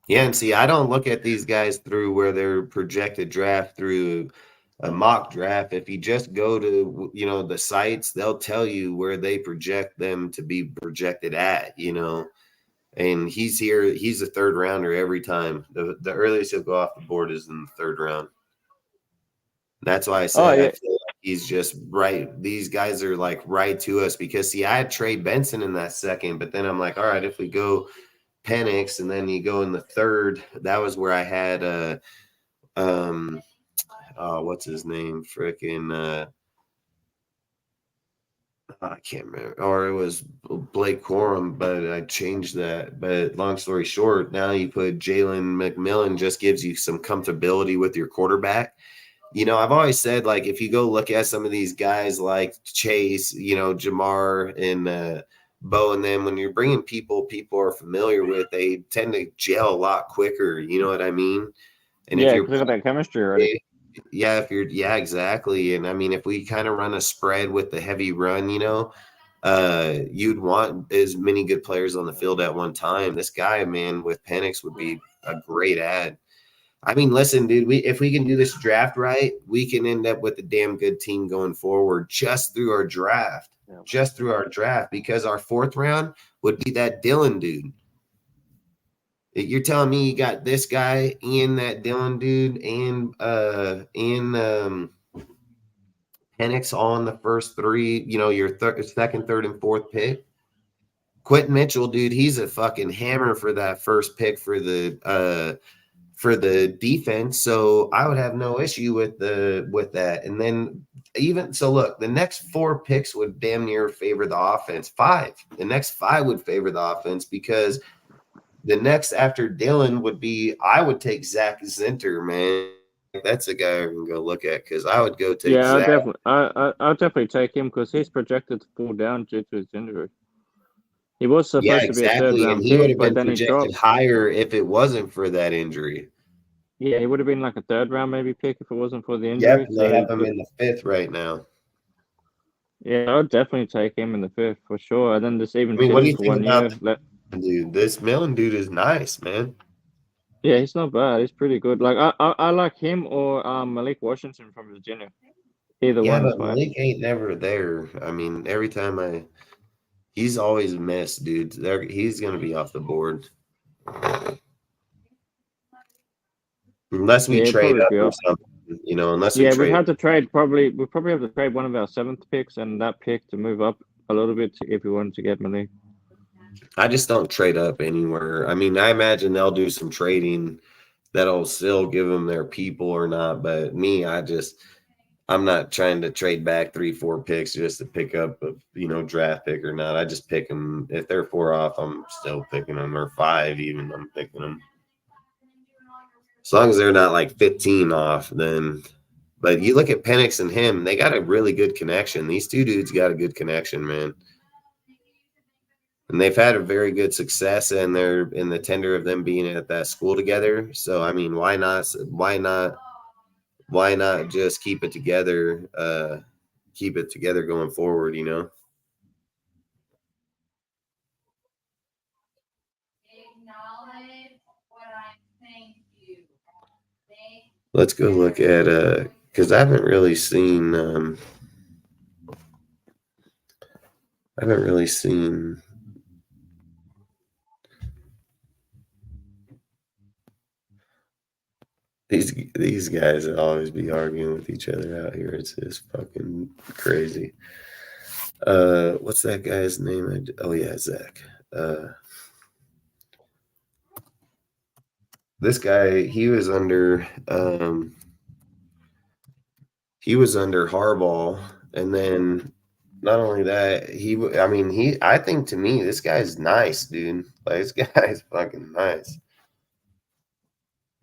Yeah, and see, I don't look at these guys through where they're projected draft through a mock draft. If you just go to, the sites, they'll tell you where they project them to be projected at, and he's a third rounder every time. The earliest he'll go off the board is in the third round. That's why I said I feel like he's just right. These guys are like right to us, because I had Trey Benson in that second, but then I'm like, all right, if we go Penix and then you go in the third, that was where I had what's his name? Freaking I can't remember. Or it was Blake Corum, but I changed that. But long story short, now you put Jalen McMillan, just gives you some comfortability with your quarterback. I've always said, like, if you go look at some of these guys like Chase, Jamar and Bo, and then when you're bringing people are familiar with, they tend to gel a lot quicker. You know what I mean? And if you're that chemistry already. Exactly. And I mean, if we kind of run a spread with the heavy run, you'd want as many good players on the field at one time. This guy, man, with Penix would be a great ad. I mean, listen, dude, if we can do this draft right, we can end up with a damn good team going forward just through our draft. Yeah. Just through our draft, because our 4th round would be that Dylan dude. You're telling me you got this guy and that Dylan dude and Penix all in the first 3, your second, third, and 4th pick. Quentin Mitchell, dude, he's a fucking hammer for that first pick for the defense. So I would have no issue with that. And then look, the next 4 picks would damn near favor the offense. 5. The next 5 would favor the offense, because the next after Dylan would be, I would take Zach Zinter, man. That's a guy I can go look at, because I would go take Zach. I'll definitely take him, because he's projected to fall down due to his injury. He was supposed to be a 3rd round and he would pick, have but been then he projected dropped. higher if it wasn't for that injury. Yeah, he would have been like a 3rd round maybe pick if it wasn't for the injury. Yep, they have him in the 5th right now. Yeah, I'd definitely take him in the 5th for sure. And then just even what do you for think 1 about year. Dude, this Millen dude is nice, man. Yeah, he's not bad. He's pretty good. Like I like him or Malik Washington from Virginia. Either one is but fine. Malik ain't never there. I mean, every time he's always missed, dude. He's gonna be off the board. Unless we trade up or something, unless we trade. We'd have to trade probably have to trade one of our 7th picks and that pick to move up a little bit if we wanted to get Malik. I just don't trade up anywhere. I mean, I imagine they'll do some trading that'll still give them their people or not. But me, I'm not trying to trade back 3-4 picks just to pick up a draft pick or not. I just pick them. If they're 4 off, I'm still picking them, or 5 even. I'm picking them. As long as they're not like 15 off, then. But you look at Penix and him, they got a really good connection. These 2 dudes got a good connection, man. And they've had a very good success, and they're in the tender of them being at that school together. So, I mean, why not just keep it together going forward, Let's go look at because I haven't really seen these guys always be arguing with each other out here. It's just fucking crazy. What's that guy's name? Oh yeah, Zach. This guy, he was under Harbaugh, and then not only that, I think, to me, this guy's nice, dude. Like, this guy's fucking nice.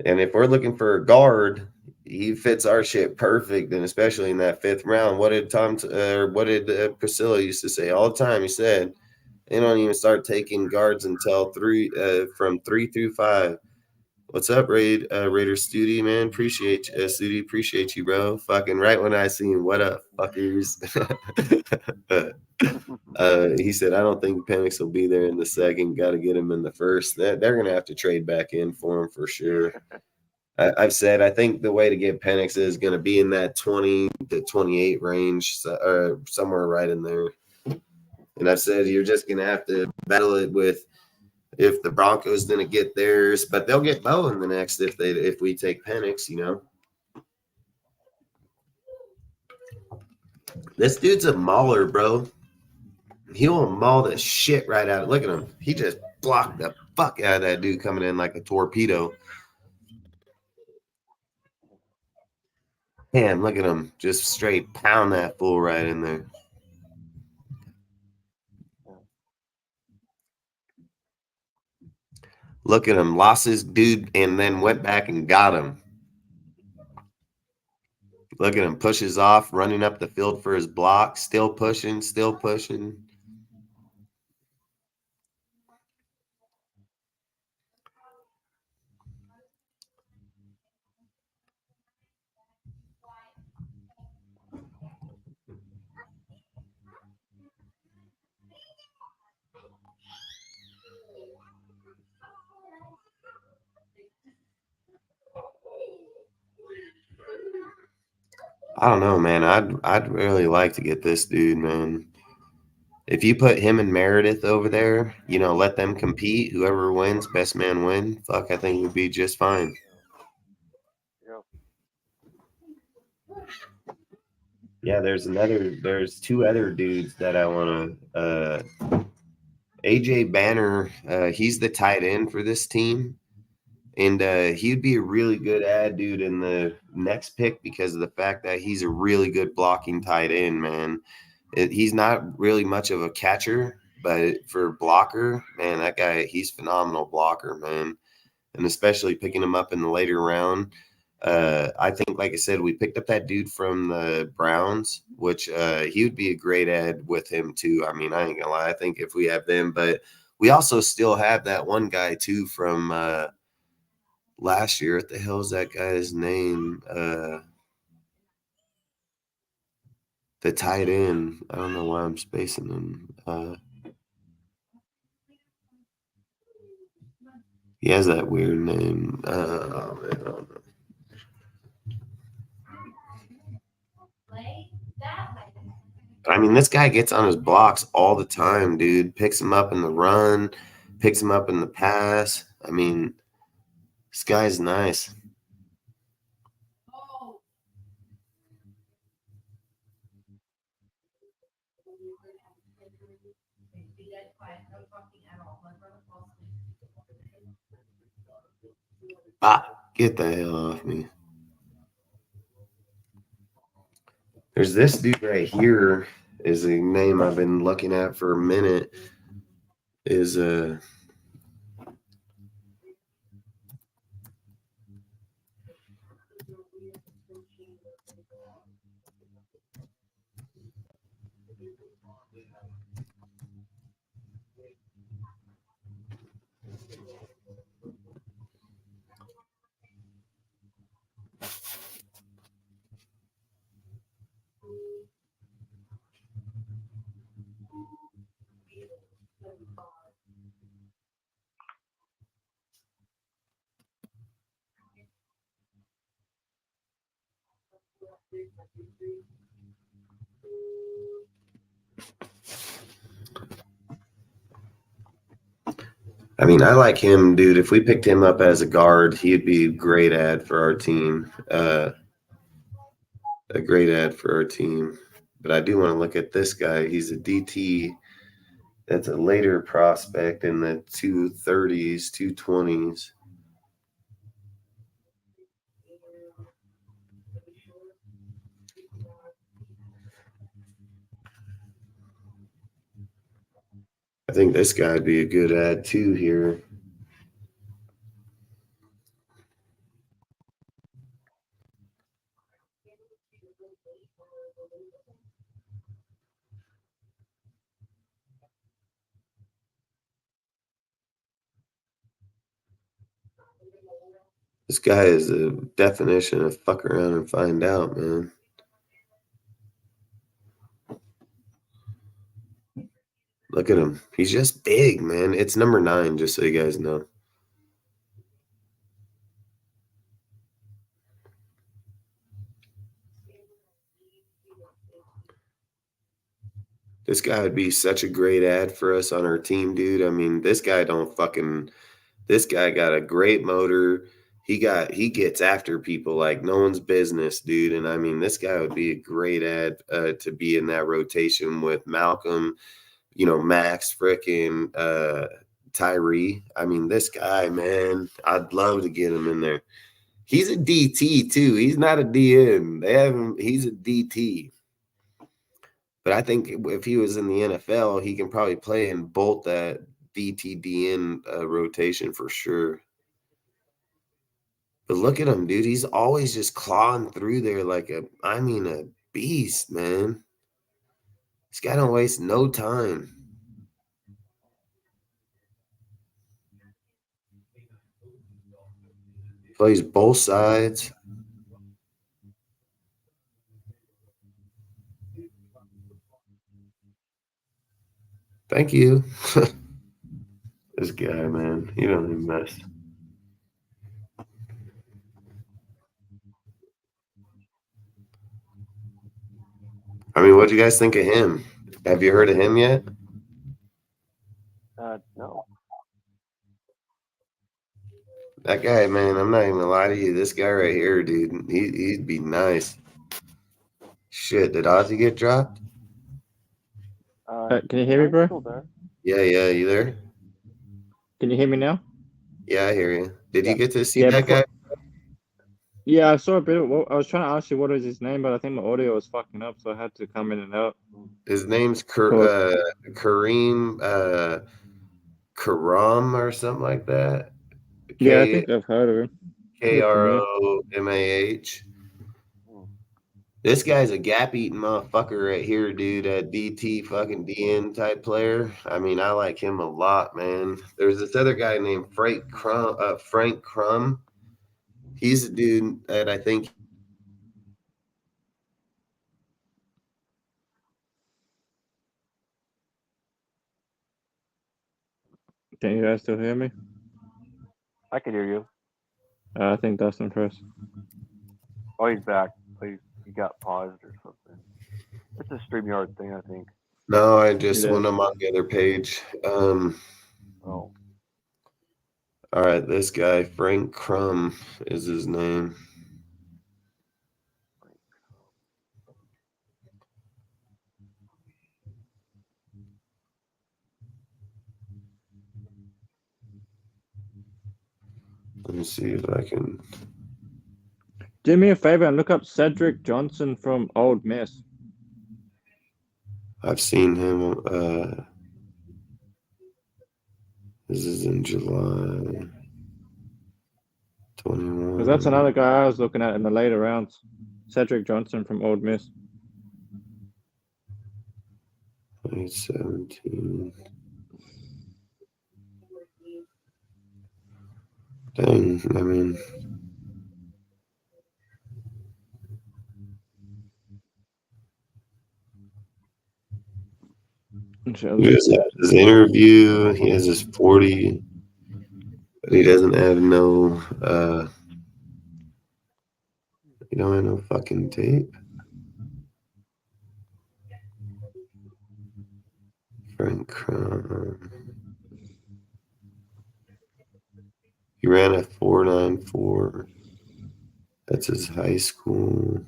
And if we're looking for a guard, he fits our shit perfect, and especially in that 5th round. What did Priscilla used to say all the time? He said they don't even start taking guards until from 3 through 5. What's up, Raider Studi, man? Appreciate you, Studi. Appreciate you, bro. Fucking right when I seen what up, fuckers. He said, I don't think Penix will be there in the 2nd. Got to get him in the 1st. They're gonna have to trade back in for him for sure. I've said I think the way to get Penix is going to be in that 20 to 28 range, or somewhere right in there. And I've said you're just going to have to battle it with if the Broncos didn't get theirs, but they'll get Bo in the next if we take Penix, This dude's a mauler, bro. He will maul the shit right out. Look at him. He just blocked the fuck out of that dude coming in like a torpedo. Damn, look at him. Just straight pound that fool right in there. Look at him. Lost his dude and then went back and got him. Look at him. Pushes off, running up the field for his block. Still pushing, still pushing. I don't know, man. I'd really like to get this dude, man. If you put him and Meredith over there, let them compete. Whoever wins, best man win. Fuck, I think it would be just fine. Yeah, there's two other dudes that I want to. AJ Banner, he's the tight end for this team. And he'd be a really good ad, dude, in the next pick because of the fact that he's a really good blocking tight end, man. He's not really much of a catcher, but for blocker, man, that guy, he's phenomenal blocker, man. And especially picking him up in the later round. I think, like I said, we picked up that dude from the Browns, which he would be a great ad with him too. I mean, I ain't gonna lie. I think if we have them, but we also still have that one guy too from last year. What the hell is that guy's name? The tight end. I don't know why I'm spacing him. He has that weird name. Oh man, I don't know. I mean, this guy gets on his blocks all the time, dude. Picks him up in the run, picks him up in the pass. I mean, this guy's nice. Get the hell off me. There's this dude right here is a name I've been looking at for a minute. Is I mean, I like him, dude. If we picked him up as a guard, he'd be a great ad for our team. A great ad for our team. But I do want to look at this guy. He's a DT. That's a later prospect in the 230s, 220s. I think this guy would be a good ad too here. This guy is a definition of fuck around and find out, man. Look at him. He's just big, man. It's number 9, just so you guys know. This guy would be such a great ad for us on our team, dude. I mean, this guy got a great motor. He gets after people like no one's business, dude. And I mean, this guy would be a great ad to be in that rotation with Malcolm, Max, frickin' Tyree. I mean, this guy, man, I'd love to get him in there. He's a DT too. He's not a DN. They have him. He's a DT. But I think if he was in the NFL, he can probably play in both that DT-DN rotation for sure. But look at him, dude. He's always just clawing through there like a beast, man. This guy don't waste no time. Plays both sides. Thank you. This guy, man, he don't even mess. What do you guys think of him? Have you heard of him yet? No. That guy, man, I'm not even gonna lie to you. This guy right here, dude, he'd be nice. Shit, did Ozzy get dropped? Can you hear me, bro? Still there. Yeah, you there? Can you hear me now? Yeah, I hear you. Did you get to see Yeah, that guy? Yeah, I saw a bit of. I was trying to ask you what is his name, but I think my audio was fucking up, so I had to come in and out. His name's Kareem Karam or something like that. Yeah, I think I've heard of him. Kromah. This guy's a gap eating motherfucker right here, dude. At DT fucking DN type player. I mean, I like him a lot, man. There's this other guy named Frank Crum. He's a dude that I think. Can you guys still hear me? I can hear you. I think Dustin first. Oh, he's back. He got paused or something. It's a StreamYard thing, I think. No, I just went on the other page. Oh. All right, this guy, Frank Crum is his name. Let me see if I can. Do me a favor and look up Cedric Johnson from Old Miss. I've seen him. This is in July 21. Because that's another guy I was looking at in the later rounds. Cedric Johnson from Old Miss. 2017. Dang, I mean. He has his interview. He has his 40, but he doesn't have no. He don't have no fucking tape. Frank Crum. He ran a 4.94. That's his high school.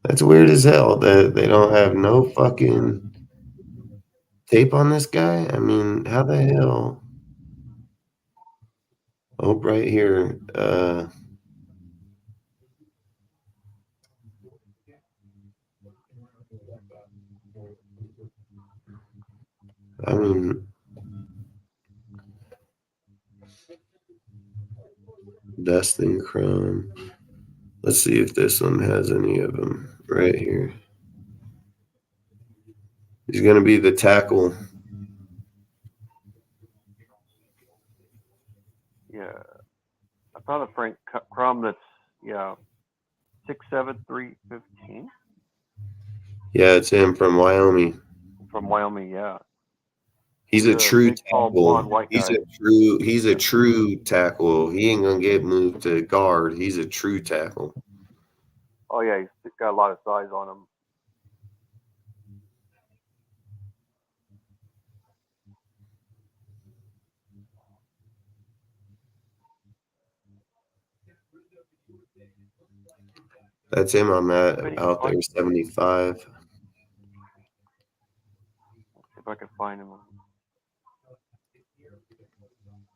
That's weird as hell that they don't have no fucking tape on this guy. I mean, how the hell? Oh, right here. I mean, Dustin Crum. Let's see if this one has any of them right here. He's going to be the tackle. Yeah. I found a Frank Crum that's, 6'7", 315. Yeah, it's him from Wyoming. From Wyoming, yeah. He's a true tackle. He's a Yeah. true tackle. He ain't gonna get moved to guard. He's a true tackle. Oh, yeah, he's got a lot of size on him. That's him on that out there, 75. Let's see if I can find him.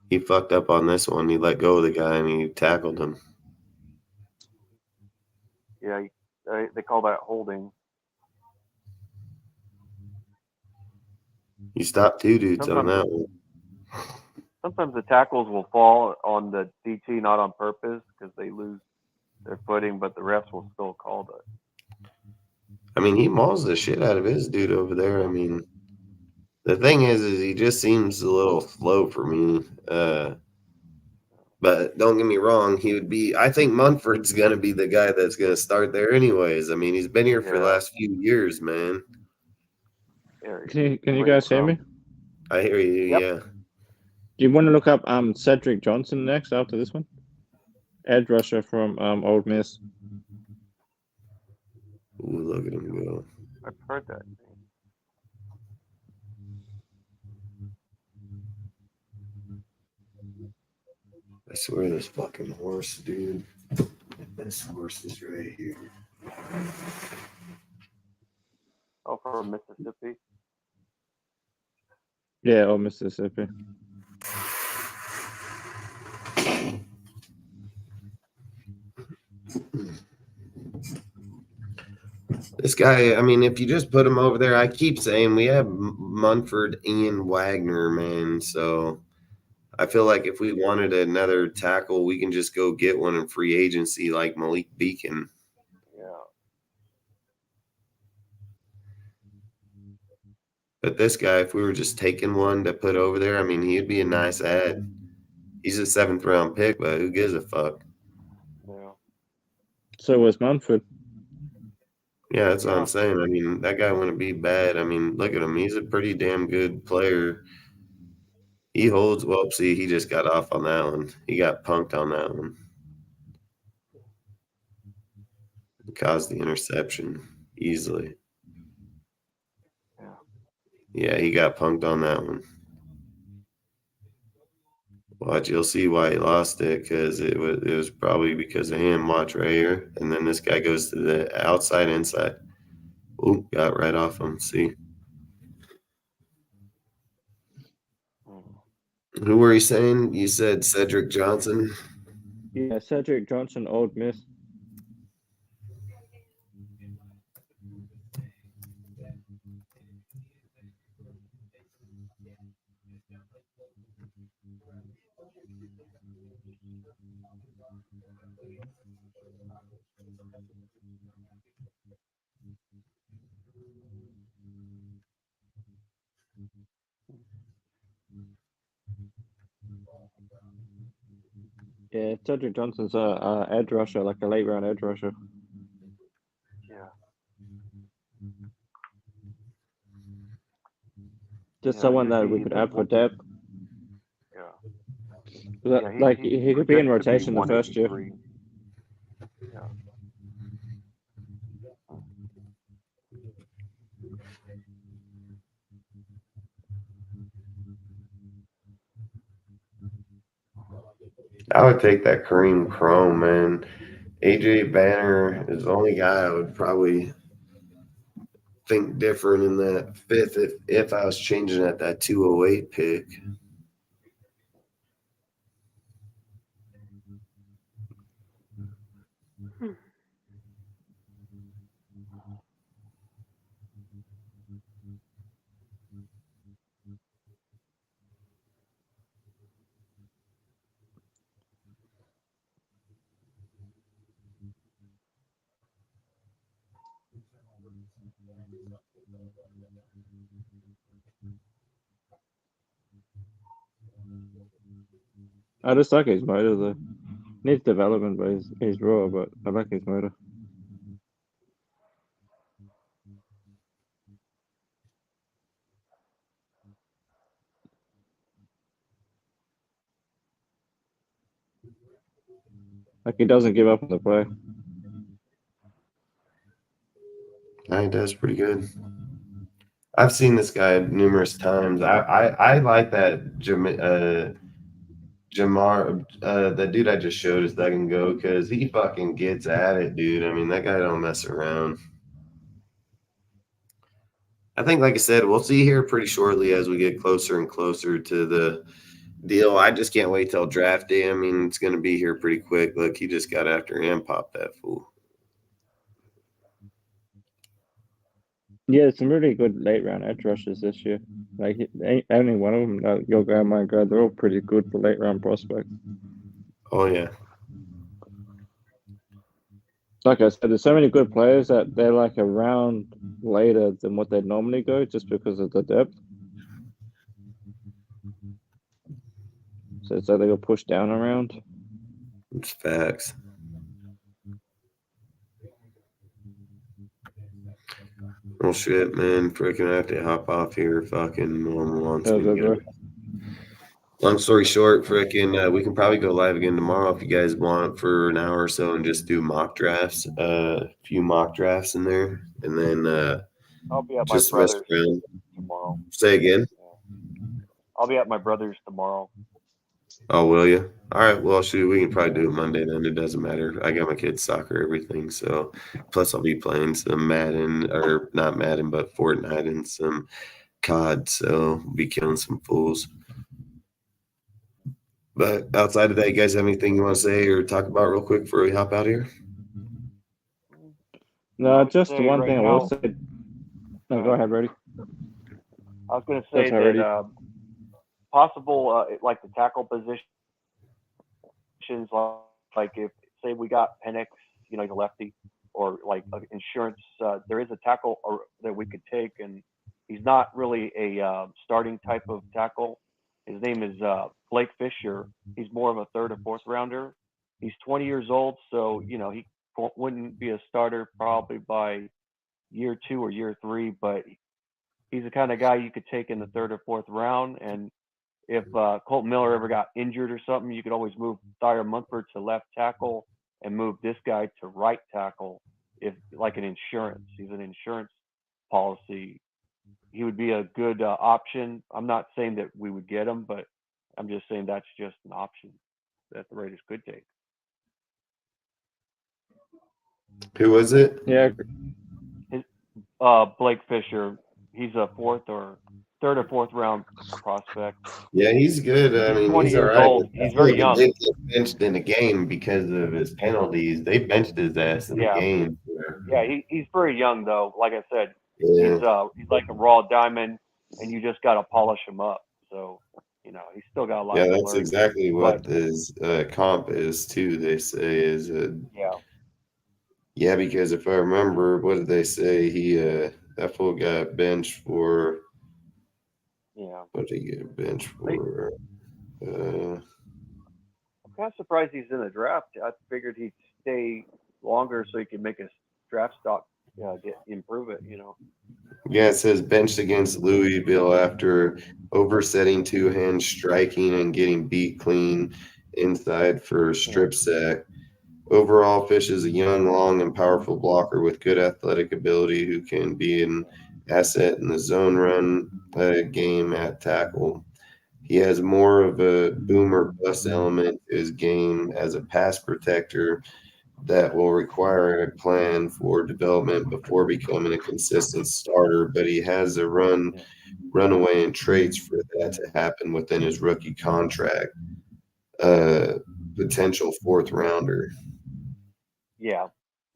He fucked up on this one. He let go of the guy and he tackled him. Yeah, they call that holding. He stopped two dudes on that one. Sometimes the tackles will fall on the DT not on purpose because they lose their footing, but the refs will still call that. I mean, he mauls the shit out of his dude over there. I mean, the thing is he just seems a little slow for me. But don't get me wrong, he would be. I think Munford's going to be the guy that's going to start there, anyways. I mean, he's been here for the last few years, man. Can you guys hear me? I hear you. Yep. Yeah. Do you want to look up Cedric Johnson next after this one? Edge rusher from Ole Miss. Ooh, look at him go. I've heard that. I swear this fucking horse, dude. This horse is right here. Oh, from Mississippi. Yeah, Ole Mississippi. This guy, I mean, if you just put him over there, I keep saying we have Munford and Wagner, man. So I feel like if we wanted another tackle, we can just go get one in free agency like Malik Beacon. Yeah. But this guy, if we were just taking one to put over there, I mean, he'd be a nice ad. He's a 7th round pick, but who gives a fuck? Yeah. So was Munford. Yeah, that's what I'm saying. I mean, that guy wouldn't be bad. I mean, look at him. He's a pretty damn good player. He holds well. See, he just got off on that one. He got punked on that one. He caused the interception easily. Yeah, he got punked on that one. Watch, you'll see why he lost it, because it was probably because of him. Watch right here. And then this guy goes to the outside, inside. Ooh, got right off him. See? Who were you saying? You said Cedric Johnson? Yeah, Cedric Johnson, Ole Miss. Yeah, Cedric Johnson's a edge rusher, like a late round edge rusher. Yeah. Just someone that we could add for depth. Yeah. Like he could be in rotation the first year. Yeah. I would take that Kareem Chrome, man. AJ Banner is the only guy I would probably think different in that 5th if I was changing at that 208 pick. I just like his motor though. Needs development, but he's raw. But I like his motor. Like he doesn't give up on the play. I think that's pretty good. I've seen this guy numerous times. I like that Jamar, the dude I just showed us that can go, because he fucking gets at it, dude. I mean, that guy don't mess around. I think, like I said, we'll see here pretty shortly as we get closer and closer to the deal. I just can't wait till draft day. I mean, it's going to be here pretty quick. Look, he just got after him, popped that fool. Yeah, some really good late round edge rushers this year. Like ain't any one of them. Like your guy, my guy, they're all pretty good for late round prospects. Oh yeah. Like I said, there's so many good players that they're like a round later than what they'd normally go, just because of the depth. So it's like they go push down around. It's facts. Well, shit, man. Freaking have to hop off here. Fucking wants me to go. Long story short, freaking, we can probably go live again tomorrow if you guys want for an hour or so and just do mock drafts, a few mock drafts in there, and then I'll be at just my mess brother's around. tomorrow. Say again. I'll be at my brother's tomorrow. Oh, will you? All right. Well, shoot, we can probably do it Monday then. It doesn't matter. I got my kids' soccer, everything. So, plus I'll be playing some Madden, or not Madden, but Fortnite and some COD. So, we'll be killing some fools. But outside of that, you guys have anything you want to say or talk about real quick before we hop out here? No, just the one thing I will say. No, go ahead, Brady. I was going to say that possible, like the tackle positions, like if, say, we got Penix, you know, he's a lefty, or like insurance, there is a tackle that we could take, and he's not really a starting type of tackle. His name is Blake Fisher. He's more of a third or fourth rounder. He's 20 years old, so, you know, he wouldn't be a starter probably by year 2 or year 3, but he's the kind of guy you could take in the third or fourth round. And if Colton Miller ever got injured or something, you could always move Thayer Munford to left tackle and move this guy to right tackle. If like an insurance, he's an insurance policy. He would be a good option. I'm not saying that we would get him, but I'm just saying that's just an option that the Raiders could take. Who was it? Yeah. Blake Fisher. He's a third or fourth round prospect. Yeah, he's good. I mean, 20 he's all years right. old. He's very young. He did get benched in a game because of his penalties. They benched his ass in the game. Yeah, he's very young though. Like I said, Yeah. he's like a raw diamond, and you just got to polish him up. So, you know, he's still got a lot to learn. Yeah, that's exactly what his comp is too. They say is yeah, because if I remember, what did they say? He that fool got benched for. Yeah. What did he get benched for? I'm kind of surprised he's in the draft. I figured he'd stay longer so he could make his draft stock improve it, you know. Yeah, it says benched against Louisville after oversetting two-hand striking and getting beat clean inside for strip sack. Overall, Fish is a young, long, and powerful blocker with good athletic ability who can be an asset in the zone run game at tackle. He has more of a boomer bust element to his game as a pass protector that will require a plan for development before becoming a consistent starter, but he has the runaway and traits for that to happen within his rookie contract. Potential fourth rounder. Yeah.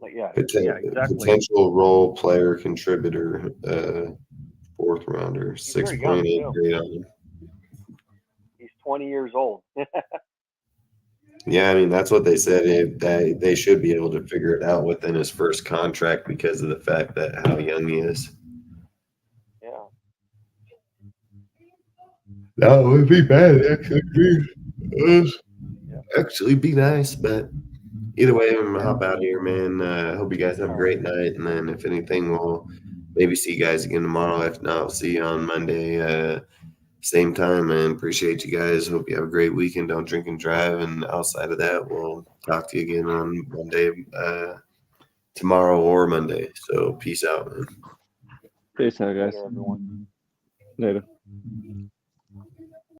Exactly. Potential role player contributor, fourth rounder, 6.8 grade on him. He's 20 years old. Yeah, I mean, that's what they said. They should be able to figure it out within his first contract because of the fact that how young he is. Yeah. That would be bad. That could actually be nice, but either way, I'm gonna hop out here, man. Hope you guys have a great night, and then if anything, we'll maybe see you guys again tomorrow. If not, we'll see you on Monday. Same time, man. Appreciate you guys. Hope you have a great weekend. Don't drink and drive. And outside of that, we'll talk to you again on Monday, tomorrow or Monday. So peace out, man. Peace out, guys. Everyone. Later.